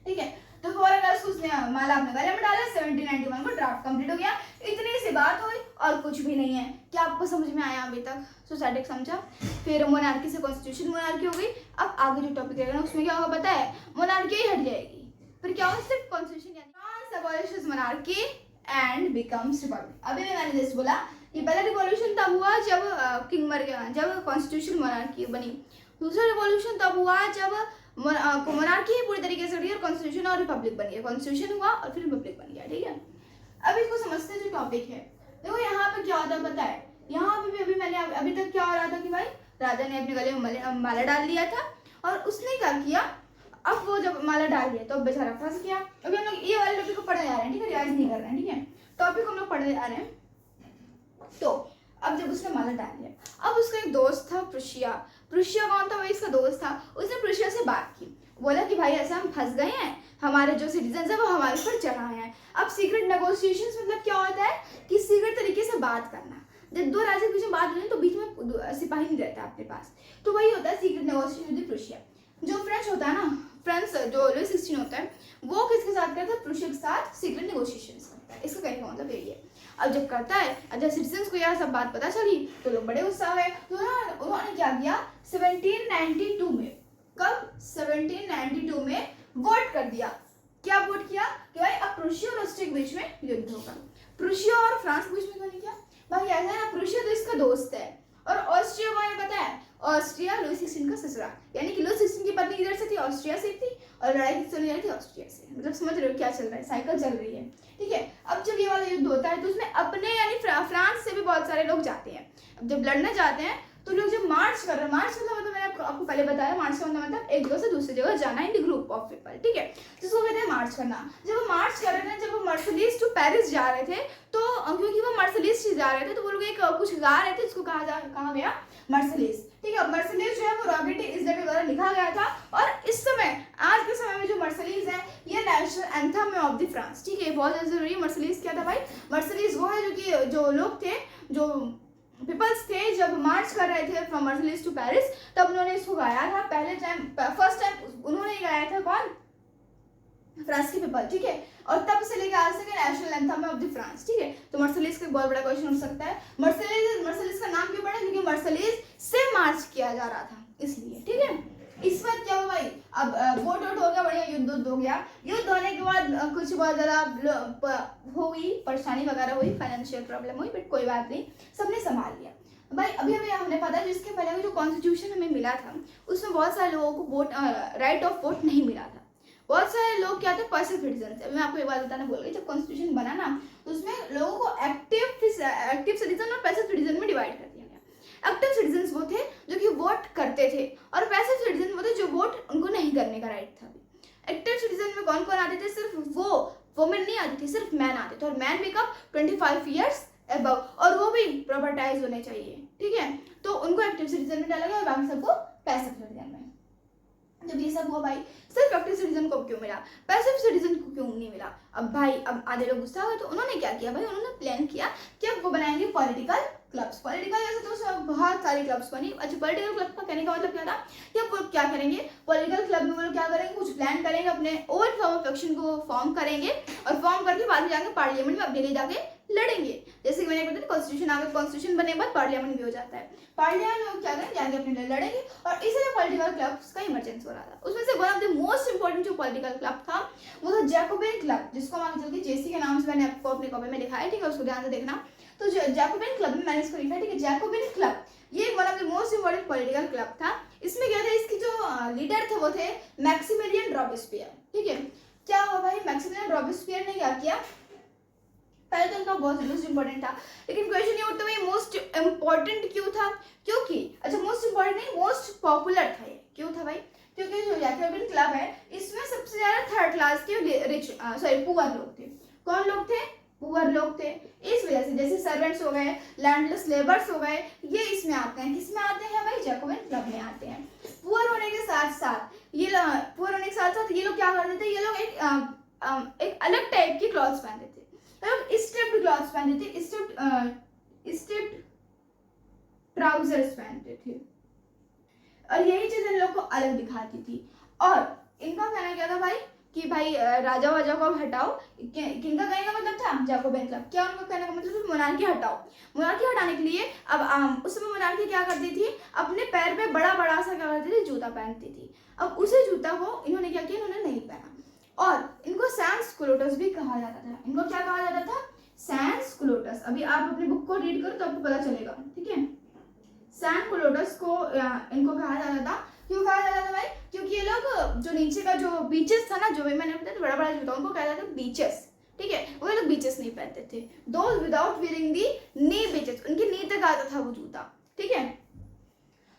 ठीक है। तो 4 अगस्त को उसने माला अपने गले में डाला। 1791 को ड्राफ्ट कंप्लीट हो गया। इतनी सी बात हुई और कुछ भी नहीं है। क्या आपको समझ में आया अभी तक? सोसाइटी समझा। फिर मोनार्की से कॉन्स्टिट्यूशन मोनार्की हो गई। अब आगे जो टॉपिक रहेगा उसमें क्या होगा पता है? मोनार्की ही हट जाएगी। फिर क्या होगा? सिर्फ constitution, France अबॉलिशेस monarchy and becomes Republic. अभी मैंने जस्ट बोला ये पहला रिवॉल्यूशन तब हुआ जब किंग मर गया, जब कॉन्स्टिट्यूशन मोनार्की बनी। दूसरा रिवॉल्यूशन तब हुआ जब मोनार्की ही पूरी तरीके से हटी और कॉन्स्टिट्यूशन और रिपब्लिक बन गया। कॉन्स्टिट्यूशन हुआ और फिर रिपब्लिक बन गया, ठीक है। अब इसको समझते हैं जो टॉपिक है। देखो यहाँ पे क्या होता है पता है? यहाँ पे भी अभी तक क्या हो रहा था कि भाई राजा ने अपने गले में माला डाल लिया था और उसने क्या किया? अब वो जब माला डाल दिया तो अब बेचारा फंस गया। अभी हम लोग ये वाले टॉपिक को पढ़ने जा रहे हैं, ठीक है, रिवाइज नहीं कर रहे हैं, ठीक है। टॉपिक हम लोग पढ़ने जा रहे हैं। तो अब जब उसने माला डाल दिया, अब उसका एक दोस्त था प्रुशिया। प्रुशिया कौन था? वही इसका दोस्त था। उसने प्रुशिया से बात की, बोला कि भाई ऐसा हम फंस गए हैं, हमारे जो सिटीजन है वो हमारे ऊपर चढ़ाए हैं। अब सीक्रेट नेगोशिएशंस मतलब क्या होता है कि सीक्रेट तरीके से बात करना। जब दो राजा के बीच में बात होती है तो बीच में सिपाही नहीं रहता आपके पास, तो वही होता है सीक्रेट नेगोशिएशन विद प्रुशिया। जो फ्रेंच होता है ना, फ्रेंच जो लुई 16 होता है, वो किसके साथ करता है? प्रुशिया के साथ सीक्रेट नेगोशिएशंस करता है। इसका कहने का मतलब यही है। अब जब करता है, जब सिटीजन्स को यह सब बात पता चली तो लोग बड़े उत्साह हुए। तो उन्होंने क्या किया? 1792 में, कब? 1792 में वोट कर दिया। क्या वोट किया? कि भाई अब प्रुशिया और ऑस्ट्रिया के बीच में युद्ध होगा। प्रुशिया और फ्रांस के बीच में क्यों नहीं किया? भाई ऐसा है ना, प्रुशिया तो इसका दोस्त है और ऑस्ट्रिया को हमें पता है, ऑस्ट्रिया लुई 16 का ससुरा, यानी कि लुई 16 की पत्नी इधर से थी, ऑस्ट्रिया से थी, और लड़ाई किससे चली रही थी? ऑस्ट्रिया से। मतलब समझ रहे हो क्या चल रहा है? साइकिल चल रही है, ठीक है। अब जब ये वाला युद्ध होता है तो उसमें अपने यानी फ्रांस से भी बहुत सारे लोग जाते हैं। अब जब लड़ने जाते हैं तो लोग जब मार्च कर रहे हैं, मार्च मतलब मैंने आपको पहले बताया, मार्च का मतलब एक जगह से दूसरी जगह जाना in the group of people, ठीक है, जिसको कहते हैं मार्च करना। जब वो मार्च कर रहे थे, जब वो मर्सिलीज टू पेरिस जा रहे थे, तो क्योंकि वो मर्सिलीज से जा रहे थे तो वो लोग एक कुछ गा रहे थे, जिसको कहा गया मर्सिलीज, ठीक है। मर्सिलीज जो है वो रॉबर्ट इज़ले के द्वारा लिखा गया था और इस समय, आज के समय में जो मर्सिलीज है ये नेशनल एंथम है ऑफ द फ्रांस, ठीक है। बहुत ज़्यादा जरूरी है। मर्सिलीज क्या था भाई? मर्सिलीज वो है जो लोग थे, जो पीपल्स थे, जब मार्च कर रहे थे फ्रॉम मर्सिलीज टू पेरिस, तब उन्होंने इसको गाया था। फर्स्ट टाइम उन्होंने गाया था। कौन? फ्रांस के पीपल, ठीक है। और तब से लेकर आज तक national anthem of the France, ठीक है। तो मर्सिलीज का बहुत बड़ा क्वेश्चन हो सकता है। मर्सिलीज का नाम क्यों पड़ा? क्योंकि मर्सिलीज से मार्च किया जा रहा था, इसलिए, ठीक है। इस बात क्या हुआ भाई? अब वोट हो गया, बढ़िया युद्ध हो गया। युद्ध होने के बाद कुछ बहुत ज़्यादा हुई, परेशानी वगैरह हुई, फाइनेंशियल प्रॉब्लम हुई, बट कोई बात नहीं, सबने संभाल लिया। भाई अभी हमने पता है जिसके पहले जो कॉन्स्टिट्यूशन हमें मिला था उसमें बहुत सारे लोगों को वोट, राइट ऑफ वोट नहीं मिला था। बहुत सारे लोग क्या थे? Passive citizen. अभी मैं आपको एक बात बताना भूल गई, जब कॉन्स्टिट्यूशन बना ना तो उसमें लोगों को एक्टिव सिटीजन और पैसिव सिटीजन में डिवाइड कर दिया गया। एक्टिव सिटीजन वो थे जो कि वोट करते थे और पैसिव सिटीजन वो थे जो वोट उनको नहीं करने का राइट था। एक्टिव सिटीजन में कौन कौन आते थे? सिर्फ वो वुमेन नहीं आती थी, सिर्फ मैन आते थे, और मैन भी कब? 25 ईयर्स अबव, और वो भी प्रॉपर्टाइज होने चाहिए, ठीक है। तो उनको एक्टिव सिटीजन में डाला गया और बाकी सबको पैसिव सिटीजन में। जब ये सब हुआ भाई, सिर्फ एक्टिव सिटीजन को क्यों मिला, पैसिव सिटीजन को क्यों नहीं मिला? अब भाई अब आधे लोग गुस्सा हुए तो उन्होंने क्या किया भाई? उन्होंने प्लान किया कि अब वो बनाएंगे पॉलिटिकल क्लब्स। पॉलिटिकल जैसे तो बहुत सारी क्लब्स बनी। अच्छा, पॉलिटिकल क्लब का कहने का मतलब क्या था कि अब वो क्या करेंगे, पॉलिटिकल क्लब में वो लोग क्या करेंगे, कुछ प्लान करेंगे, अपने ओन फॉर्म ऑफ एक्शन को फॉर्म करेंगे और फॉर्म करके बाद में जाकर पार्लियामेंट में अपने लिए जाके लड़ेंगे। जैसे कि मैंने बताया कॉन्स्टिट्यूशन आगे, कॉन्स्टिट्यूशन बनने के बाद पार्लियामेंट भी हो जाता है, पार्लियामेंट में क्या करेंगे, जाके अपने लिए लड़ेंगे। और इसलिए पॉलिटिकल क्लब्स का इमरजेंस हो रहा था। उसमें से one of the most important जो पॉलिटिकल क्लब था वो था जैकोबिन क्लब, जिसको हम आगे चल के जेसी के नाम से मैंने आपको अपने कॉपी में लिखा है, ठीक है, उसको ध्यान से देखना। तो जैकोबिन क्लब में मैंने इसको लिखा है, ठीक है, जैकोबिन क्लब ये one of the most important political club था। इसमें क्या था, इसकी जो लीडर थे वो थे मैक्सिमिलियन रॉबेस्पियर, ठीक है। क्या हुआ भाई, मैक्सिमिलियन रॉबेस्पियर ने क्या किया, पहले तो इनका बहुत मोस्ट इंपॉर्टेंट था, लेकिन क्वेश्चन ये उठता है मोस्ट इंपॉर्टेंट क्यों था, क्योंकि अच्छा मोस्ट इंपॉर्टेंट नहीं, मोस्ट पॉपुलर था ये। क्यों था भाई, क्योंकि जो जैकोबिन क्लब है इसमें सबसे ज्यादा थर्ड क्लास के पुअर लोग थे। कौन लोग थे, पुअर लोग थे। इस वजह से जैसे सर्वेंट्स हो गए, लैंडलेस लेबर्स हो गए, ये इसमें आते हैं। किसमें आते हैं भाई, जैकोबिन क्लब में आते हैं। पुअर होने के साथ साथ ये लोग क्या करते थे, ये लोग एक अलग टाइप की क्लॉथ्स पहनते थे, स्ट्रिप्ड क्लॉथ्स पहनते थे, स्ट्रिप्ड ट्राउजर्स पहनते थे, और यही चीज इन लोग को अलग दिखाती थी। और इनका कहना क्या था भाई कि भाई राजा वाजा को हटाओ, किनका कहने का मतलब था, जैकोबिन क्लब। क्या उनका कहने का मतलब था, मोनार्की हटाओ। मोनार्की हटाने के लिए अब उस समय मोनार्की क्या करती थी, अपने पैर पे बड़ा बड़ा सा क्या करती थी, जूता पहनती थी। अब उसे जूता को इन्होंने क्या किया, इन्होंने नहीं पहना, और इनको सैंस क्लोटस भी कहा जाता था। इनको क्या कहा जाता था, सैंस क्लोटस। अभी आप अपनी बुक को रीड करो तो आपको पता चलेगा, ठीक है। सैंस क्लोटस को इनको कहा जाता था। क्यों कहा जाता था भाई, क्योंकि ये लोग जो नीचे का जो बीचेस था ना, जो भी मैंने बताया बड़ा बड़ा जूता, उनको कहा जाता था बीचेस, ठीक है। वो लोग बीचेस नहीं पहनते थे, those without wearing the knee beaches, उनकी नी तक आता था वो जूता, ठीक है।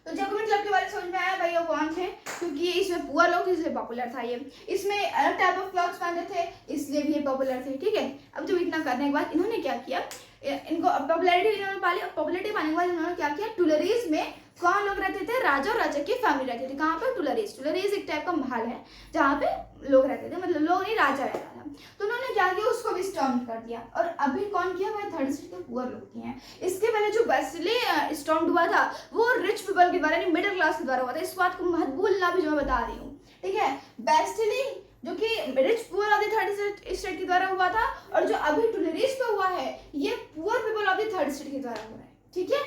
तो जैकोबिन क्लब के बारे में समझ में आया भाई, वो कौन थे, क्योंकि ये इसमें पुअर लोग इसलिए पॉपुलर था। ये इसमें अलग टाइप ऑफ क्लॉथ्स पहनते थे, इसलिए भी ये पॉपुलर थे, ठीक है। अब जब इतना करने के बाद इन्होंने क्या किया, इनको पॉपुलैरिटी इन्होंने पाली। पॉपुलैरिटी पाने के बाद इन्होंने क्या किया, टुलरीज में कौन लोग रहते थे, राजा और राजा की फैमिली रहती थी। कहाँ पे, टुलरीज। टुलरीज एक टाइप का महल है जहाँ पे लोग रहते थे, मतलब लोग नहीं, राजा रहता था। तो उन्होंने क्या किया, उसको भी स्टॉर्म कर दिया। और अभी कौन किया भाई, थर्ड स्टेट के पुअर लोग किए हैं। इसके पहले जो बेस्टली स्टॉर्म हुआ था वो रिच पीपल के द्वारा, मिडिल क्लास के द्वारा हुआ था। इस बात को मत भूलना भी जो मैं बता रही हूँ, ठीक है। बेस्टली जो कि rich poor of the third state के द्वारा हुआ था, और जो अभी टुलरीज पे हुआ है ये poor people of the third state के द्वारा हुआ है, ठीक है।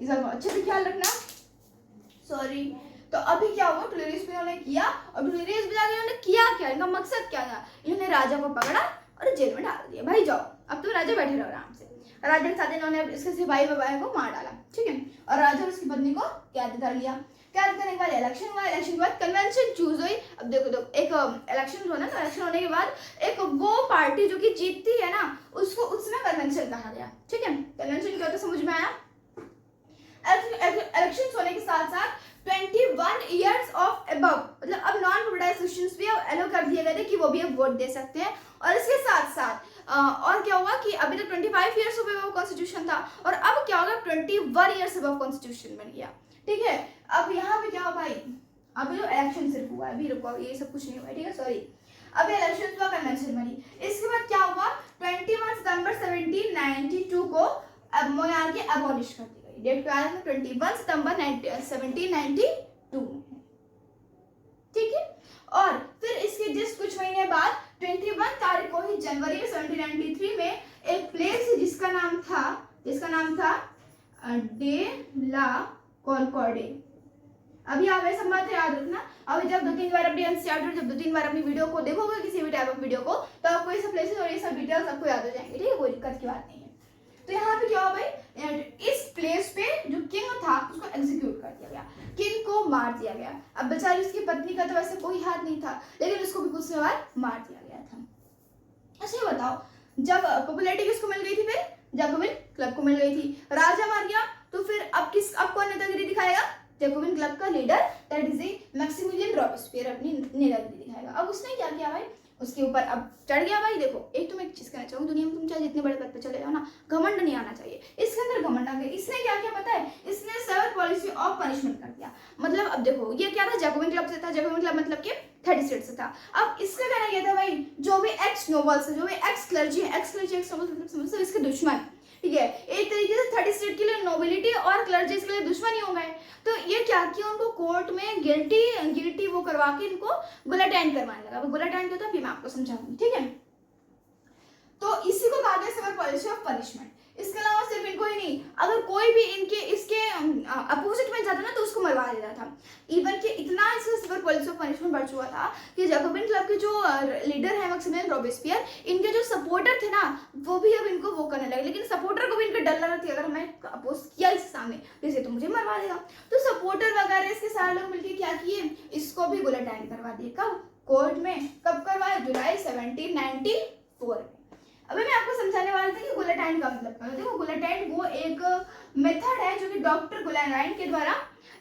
इसका अच्छे से ख्याल रखना, सॉरी। तो अभी क्या हुआ, टुलरीज पे इन्होंने किया, और टुलरीज पे जाके इन्होंने किया क्या, इनका मकसद क्या था, इन्होंने राजा को पकड़ा और जेल में डाल दिया। भाई जाओ, अब तुम राजा बैठे रहो आराम से। राजा के साथ इन्होंने इसके सिपाही वपाही को मार डाला, ठीक है। और राजा और उसकी पत्नी को कैद कर लिया। कैद करने के बाद इलेक्शन हुआ, इलेक्शन के बाद कन्वेंशन चूज हुई। अब देखो एक इलेक्शन हुआ ना, तो इलेक्शन होने के बाद एक वो पार्टी जो कि जीतती है ना, उसको उसमें कन्वेंशन कहा गया, ठीक है। कन्वेंशन क्या होता है समझ में आया। इलेक्शन होने के साथ साथ 21 ईयर्स ऑफ अबव, मतलब अब नॉन प्रोवर्टाइज क्वेश्चंस भी अलो कर दिए गए थे कि वो भी अब वोट दे सकते हैं। और इसके साथ साथ और क्या हुआ कि अभी तक 25 ईयर्स अबव कॉन्स्टिट्यूशन था, और अब क्या होगा, 21 ईयर्स अबव कॉन्स्टिट्यूशन बन गया, ठीक है। अब यहाँ पे क्या हुआ भाई, अभी जो इलेक्शन सिर्फ हुआ है, अभी रुको, ये सब कुछ नहीं हुआ, ठीक है, सॉरी। अभी इलेक्शन हुआ, कन्वेंशन बनी। इसके बाद क्या हुआ, 21 सितंबर 1792 को अब मोनार्की अबॉलिश कर दी गई। डेट क्या है, 21 सितंबर 1792, ठीक है। और फिर इसके जस्ट कुछ महीने बाद 21 तारीख को ही जनवरी 1793 में एक प्लेस है जिसका नाम था डे ला कॉनकॉर्डे। अभी आप ऐसा मत याद रखना, अभी जब 2-3 बार अपनी एनसीईआरटी, जब 2-3 बार अपनी वीडियो को देखोगे, किसी भी टाइप ऑफ वीडियो को, तो आपको ये सब प्लेसेस और ये सब डिटेल्स आपको याद हो जाएंगे, ठीक है, कोई दिक्कत की बात नहीं है। तो यहाँ पे क्या हुआ भाई, इस प्लेस पे जो किंग था उसको एग्जीक्यूट कर दिया गया, किंग को मार दिया गया। अब बेचारी उसकी पत्नी का तो वैसे कोई हाथ नहीं था, लेकिन उसको भी कुछ समय बाद मार दिया गया था। अच्छा ये बताओ, जब पॉपुलैरिटी किसको मिल गई थी, फिर जैकोबिन क्लब को मिल गई थी। राजा मर गया तो फिर अब कौन नेतागिरी दिखाएगा, जैकोबिन क्लब का leader, that is Maximilian Robespierre अपनी नेतागिरी दिखाएगा। अब उसने क्या किया भाई, उसके ऊपर अब चढ़ गया भाई। देखो एक तो मैं एक चीज कहना चाहूँ, दुनिया में तुम चाहे जितने बड़े पद पे चले जाओ ना, घमंड नहीं आना चाहिए। इसके अंदर घमंड आ गया। इसने क्या किया पता है, इसने सेवर पॉलिसी ऑफ पनिशमेंट कर दिया। मतलब अब देखो ये क्या था, जैकोबिन क्लब से था, जैकोबिन क्लब मतलब कि थर्ड स्टेट से था। अब इसका कहना यह था भाई, जो भी एक्स नोबल्स है, जो भी एक्स क्लर्जी है, एक्स क्लर्जी एक्स नोबल्स मतलब इसके दुश्मन, ठीक है। एक तरीके से थर्ड स्टेट के लिए नोबिलिटी और क्लर्जीज के लिए नहीं हो गए। तो ये क्या किया, उनको कोर्ट में गिल्टी वो करवा के इनको गुलाटैंड करवाने लगा। गुलाटैंड क्या होता है फिर मैं आपको समझाऊंगी, ठीक है। तो इसी को कहा गया सिविल पॉलिसी ऑफ पनिशमेंट। इसके अलावा सिर्फ इनको ही नहीं, अगर कोई भी इसके अपोजिट में जाता ना तो उसको मरवा देता था। इवन कि इतना इसका सिविल पॉलिसी ऑफ पनिशमेंट बढ़ चुका था कि जैकोबिन क्लब के जो लीडर है मैक्सिमिलियन रॉबेस्पियर, इनके जो सपोर्टर थे ना वो भी अब इनको वो करने लगे। लेकिन सपोर्टर को भी इनका डर लग रहा था, अगर मैं अपोज किया इस सामने जैसे तो मुझे मरवा देगा। तो सपोर्टर वगैरह इसके सारे लोग मिलकर क्या किए, इसको भी गुलाटैंड करवा दिए। कब? कोर्ट में। कब करवाया? जुलाई 1794 में। अभी मैं आपको समझाने वाला था कि गुलाटैंड का मतलब क्या है। देखो गुलाटैंड वो एक मेथड है जो कि डॉक्टर गुलाटैंड के द्वारा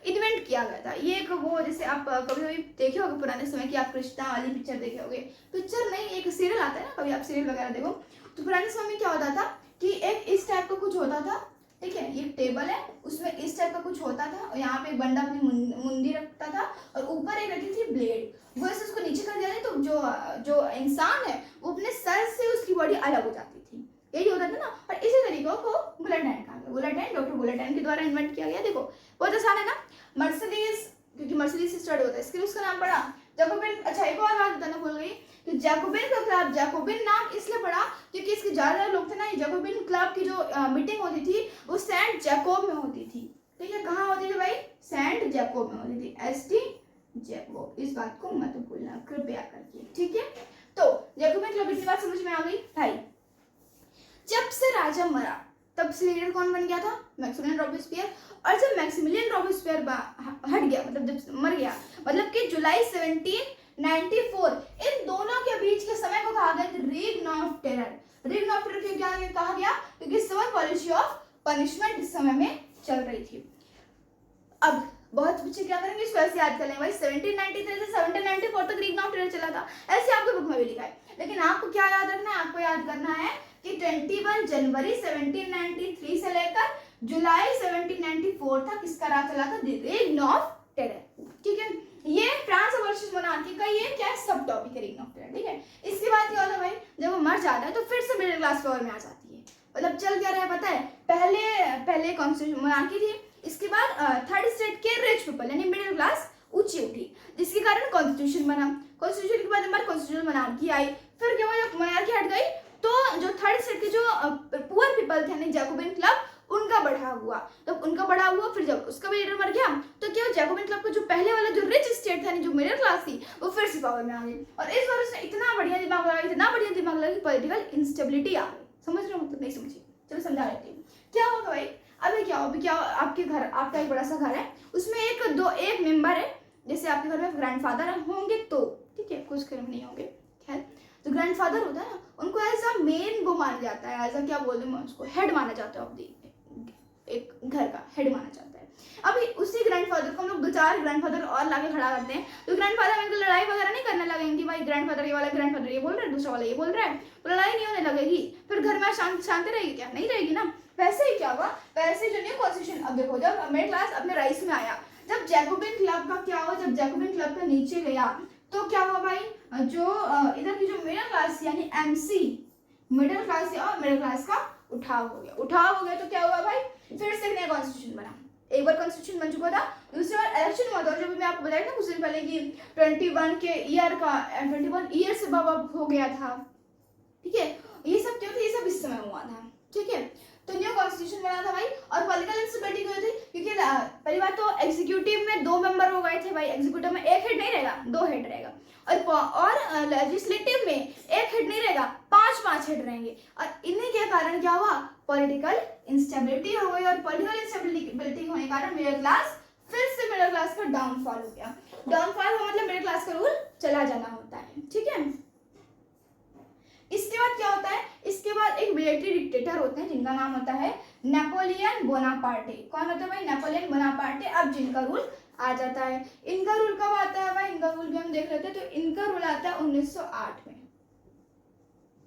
इन्वेंट किया गया था। ये एक वो, जैसे आप कभी कभी देखे होगे पुराने समय की, आप कृष्णा वाली पिक्चर देखे होगे, पिक्चर नहीं एक सीरियल आता है ना, कभी आप सीरियल वगैरह देखो तो पुराने समय में क्या होता था कि एक इस टाइप का कुछ होता था, ठीक है, ये टेबल है, उसमें इस टाइप का कुछ होता था और यहाँ पे एक बंदा अपनी मुंडी रखता था और ऊपर एक रखी थी ब्लेड। वो ऐसे उसको नीचे कर दिया तो जो इंसान है वो अपने सर से उसकी बॉडी अलग हो जाती थी, यही होता था ना। और इसी तरीके को गुलाटैंड कहा गया। गुलाटैंड डॉक्टर गुलाटैंड के द्वारा इन्वेंट किया गया। देखो बहुत आसान है ना, मर्सिडीज, क्योंकि मर्सिडीज से स्टार्ट होता है इसलिए उसका नाम पड़ा जैकोबिन। अच्छा एक और बात बताना भूल गई कि जैकोबिन का क्लब, जैकोबिन नाम इसलिए पड़ा क्योंकि इसके ज्यादा लोग थे ना, जैकोबिन क्लब की जो मीटिंग होती थी वो सेंट जैकोब में होती थी, ठीक है। कहाँ होती थी भाई? सेंट जैकोब में होती थी, एसटी जैकोब। इस बात को मत भूलना कृपया करके, ठीक है। तो जैकोबिन क्लब की बात समझ में आ गई भाई। जब से राजा मरा तब से लीडर कौन बन गया था? Maximilian Robespierre. और जब मैक्सिमिलियन रॉबेस्पियर हट गया, मतलब जब मर गया, मतलब कि जुलाई 1794, इन दोनों के बीच के समय को कहा गया reign of terror. Reign of terror क्यों कहा गया? क्योंकि सिविल पॉलिसी ऑफ पनिशमेंट इस समय में चल रही थी। अब बहुत बच्चे क्या करेंगे, इसको ऐसे याद कर लें भाई, 1793 से 1794 तक रीगन ऑफ टेरर चला था, ऐसे आपके बुक में भी लिखा है। लेकिन आपको क्या याद रखना है? आपको याद करना है कि 21 जनवरी 1793 से लेकर जुलाई 1794 तक किसका राज चला था? रीगन ऑफ टेरर, ठीक है। ये फ्रांस वर्सेस मोनार्की का ये क्या सब टॉपिक है, रीगन ऑफ टेरर, ठीक है। इसके बाद क्या होता है भाई, जब वो मर जाता है तो फिर से मिडिल क्लास पावर में आ जाती है। मतलब चल क्या रहा है पता है, पहले कॉन्स्टिट्यूशन मोनार्की थी, इसके बाद थर्ड स्टेट के रिच पीपल यानी मिडिल क्लास ऊंची उठी, जिसके कारण कॉन्स्टिट्यूशन बना। कॉन्स्टिट्यूशन के बाद हमारे कॉन्स्टिट्यूशन मोनार्की आई। फिर क्या हुआ, जब मोनार्की हट गई तो जो थर्ड स्टेट के जो पुअर पीपल थे यानी जैकोबिन क्लब, उनका बढ़ा हुआ। जब उनका बढ़ा हुआ फिर जब उसका भी लीडर मर गया तो क्या जैकोबिन क्लब का जो पहले वाला जो रिच स्टेट था जो मिडिल क्लास थी वो फिर से पावर में आ गई। और इस बार उसने इतना बढ़िया दिमाग लगा कि पॉलिटिकल इंस्टेबिलिटी आ गई। समझ रहे हो? मतलब नहीं समझिए, चलो समझा लेती हूँ। क्या होगा भाई, अभी क्या आपके घर, आपका एक बड़ा सा घर है, उसमें एक मेंबर है, जैसे आपके घर में ग्रैंडफादर होंगे तो ठीक है, कुछ घर में नहीं होंगे, खैर जो ग्रैंडफादर होता है ना उनको एज अ मेन वो माना जाता है, एज अ क्या बोलते हैं उसको, हेड माना जाता है, ऑफ दी एक घर का हेड माना जाता है। अभी उसी ग्रैंडफादर को हम लोग 2-4 ग्रैंडफादर और लाके खड़ा करते हैं तो ग्रैंडफादर में लड़ाई वगैरह नहीं करने लगेंगे भाई, ग्रैंडफादर ये वाला ग्रैंडफादर ये बोल रहा है, दूसरा वाला ये बोल रहा है, तो लड़ाई नहीं होने लगेगी। फिर घर में शांति रहेगी क्या? नहीं रहेगी ना। वैसे ही क्या हुआ, वैसे जो न्यू कॉन्स्टिट्यूशन, अब देखो जब मिडिल क्लास अपने राइस में आया, जब जैकोबिन क्लब का क्या हुआ, जब जैकोबिन क्लब का नीचे गया तो क्या हुआ भाई, जो इधर की जो मिडिल क्लास यानी एमसी मिडिल क्लास और मिडिल क्लास का उठाव हो गया। तो क्या हुआ भाई, फिर से नया कॉन्स्टिट्यूशन बना। एक बार कॉन्स्टिट्यूशन बन चुका था, दूसरी बार इलेक्शन हुआ था। जब मैं आपको बताया ना कुछ दिन पहले कि 21 ईयर से बाबा हो गया था, ठीक है। ये सब क्यों था? ये सब इस समय हुआ था, ठीक है। तो न्यू कॉन्स्टिट्यूशन बना था भाई। और पॉलिटिकल इंस्टेबिलिटी क्यों थी? क्योंकि पहली बात तो एग्जीक्यूटिव में 2 मेंबर हो गए थे भाई, एग्जीक्यूटिव में 1 हेड नहीं रहेगा, 2 हेड रहेगा। और लेजिस्लेटिव में 1 हेड नहीं रहेगा, 5 हेड रहेंगे। और इन्हीं के कारण क्या हुआ, पॉलिटिकल इंस्टेबिलिटी हो गई। और पॉलिटिकल इंस्टेबिलिटी होने के कारण मिडिल क्लास, फिर से मिडिल क्लास का डाउनफॉल हो गया। डाउनफॉल हो मतलब मिडिल क्लास का रूल चला जाना होता है, ठीक है। इसके बाद क्या होता है, इसके बाद एक मिलिट्री डिक्टेटर होते हैं जिनका नाम होता है नेपोलियन बोनापार्टे। कौन होता है भाई? Napoleon Bonaparte. अब जिनका रूल आ जाता है, इनका रूल कब आता है भाई? इनका रूल भी हम देख लेते हैं। तो इनका रूल आता है 1908 में,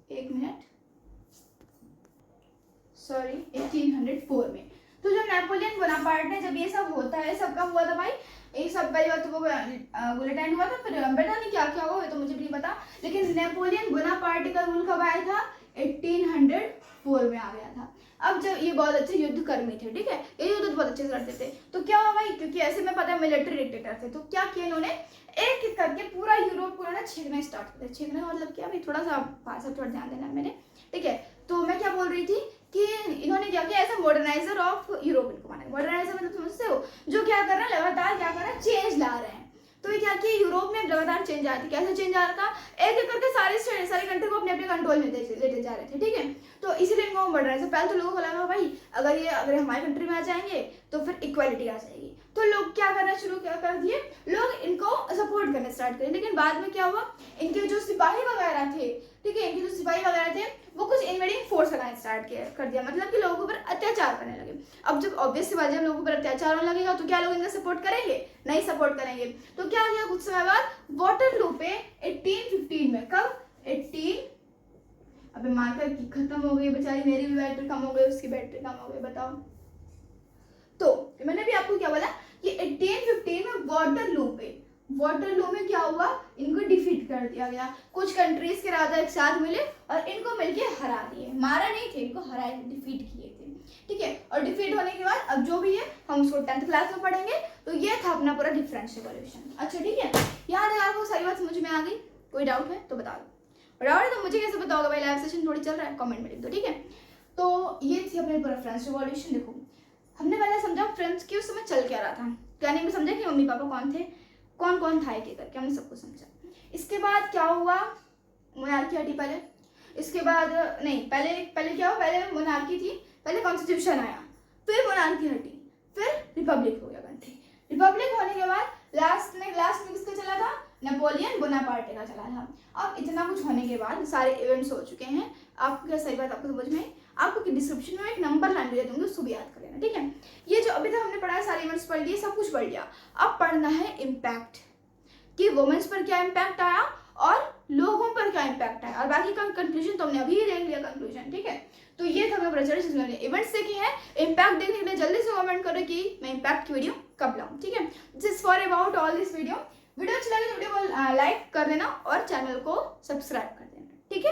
1804 में। तो जो नेपोलियन बोनापार्ट ने जब ये सब होता है, सब कब हुआ था भाई? ये सब पहली बात तो वो गुलिटाइन हुआ था, फिर बेटा नहीं क्या क्या हुआ तो मुझे भी नहीं पता, लेकिन नेपोलियन बोनापार्ट का रूल कब आया था? 1804 में आ गया था। अब जब ये बहुत अच्छे युद्ध कर्मी थे, ठीक है, ये युद्ध बहुत अच्छे से करते थे। तो क्या हुआ भाई, क्योंकि ऐसे में पता है मिलिट्री डिक्टेटर थे, तो क्या किया इन्होंने, एक एक करके पूरा यूरोप को ना छेकना स्टार्ट कर दिया। छेकना मतलब क्या भाई, थोड़ा सा भाषा थोड़ा ध्यान देना है मैंने, ठीक है। तो मैं क्या बोल रही थी कि इन्होंने क्या किया, ऐसा मॉडर्नाइजर ऑफ यूरोप इनको माना। मॉडर्नाइजर मतलब समझते हो, जो क्या कर रहे हैं, लगातार क्या कर रहे हैं, चेंज ला रहे हैं। तो ये क्या किया, यूरोप में लगातार चेंज आ रही थी। कैसे चेंज आ रहा था, एक एक करके सारी कंट्री को अपने अपने कंट्रोल में लेते जा रहे थे, ठीक है। तो इसीलिए इनको मॉडर्नाइजर, पहले तो लोगों को लगा भाई अगर हमारी कंट्री में आ जाएंगे तो फिर इक्वालिटी आ जाएगी। तो लोग क्या करना शुरू कर दिए, लोग इनको सपोर्ट करना स्टार्ट करे। लेकिन बाद में क्या हुआ, इनके जो सिपाही वगैरह थे, ठीक है, इनके जो सिपाही वगैरह थे वो कुछ इन्वेडिंग फोर्स लगाना स्टार्ट कर दिया, मतलब कि लोगों पर अत्याचार करने लगे। अब जब ऑब्वियस सी बात, जब लोगों पर अत्याचार होने लगेगा तो क्या लोग इनका सपोर्ट करेंगे, नहीं सपोर्ट करेंगे। तो क्या किया, कुछ समय बाद वाटरलू पे 1815 में, कब 18, अबे मार्कर की खत्म हो गई बेचारी, मेरी भी बैटरी कम हो गई, उसकी बैटरी कम हो गई, बताओ। तो मैंने भी आपको क्या बोला कि 1815 में वाटरलू में क्या हुआ, इनको डिफीट कर दिया गया। कुछ कंट्रीज के राजा एक साथ मिले और इनको मिलके हरा दिए, मारा नहीं थे, इनको हराए, डिफीट किए थे, ठीक है। और डिफीट होने के बाद अब जो भी है हम उसको 10th क्लास में पढ़ेंगे। तो ये था अपना पूरा डिफरेंस रिवॉल्यूशन। अच्छा ठीक है, याद है आपको, सारी बात समझ में आ गई? कोई डाउट है तो बता दो, डाउट है तो मुझे कैसे बताओगे भाई, लाइव सेशन थोड़ी चल रहा है, कमेंट में लिख दो, ठीक है। तो ये थी अपने पूरा फ्रेंच रिवॉल्यूशन। देखो हमने पहले समझा फ्रेंच के उस समय चल क्या रहा था, कहने में समझा कि मम्मी पापा कौन थे, कौन कौन था, एक एक करके हमने सबको समझा। इसके बाद क्या हुआ, मोनार्की हटी पहले, इसके बाद नहीं, पहले क्या हुआ, पहले मोनार्की थी, पहले कॉन्स्टिट्यूशन आया, फिर मोनार्की हटी, फिर रिपब्लिक हो गया कंट्री। रिपब्लिक होने के बाद लास्ट में किसका चला था, नेपोलियन बोनापार्टे का चला था। अब इतना कुछ होने के बाद, सारे इवेंट्स हो चुके हैं, आपको क्या सही बात आपको समझ में, आपको डिस्क्रिप्शन में एक नंबर लाइन दे दूंगी, उसको भी याद कर लेना, ठीक है। ये जो अभी तक हमने पढ़ा है, सारे इवेंट्स पढ़ लिए, सब कुछ पढ़ लिया। अब पढ़ना है इम्पैक्ट, कि वुमेन्स पर क्या इम्पैक्ट आया और लोगों पर क्या इम्पैक्ट आया, और बाकी का कंक्लूजन तो हमने अभी ही देख लिया कंक्लूजन, ठीक है। तो ये था मेरा प्रचार, जिसमें हमने इवेंट्स देखे हैं। इम्पैक्ट देखने के लिए जल्दी से कमेंट करो कि मैं इम्पैक्ट की वीडियो कब लाऊं, ठीक है। This for about all this video अच्छा लगे तो वीडियो को लाइक कर देना और चैनल को सब्सक्राइब कर देना, ठीक है।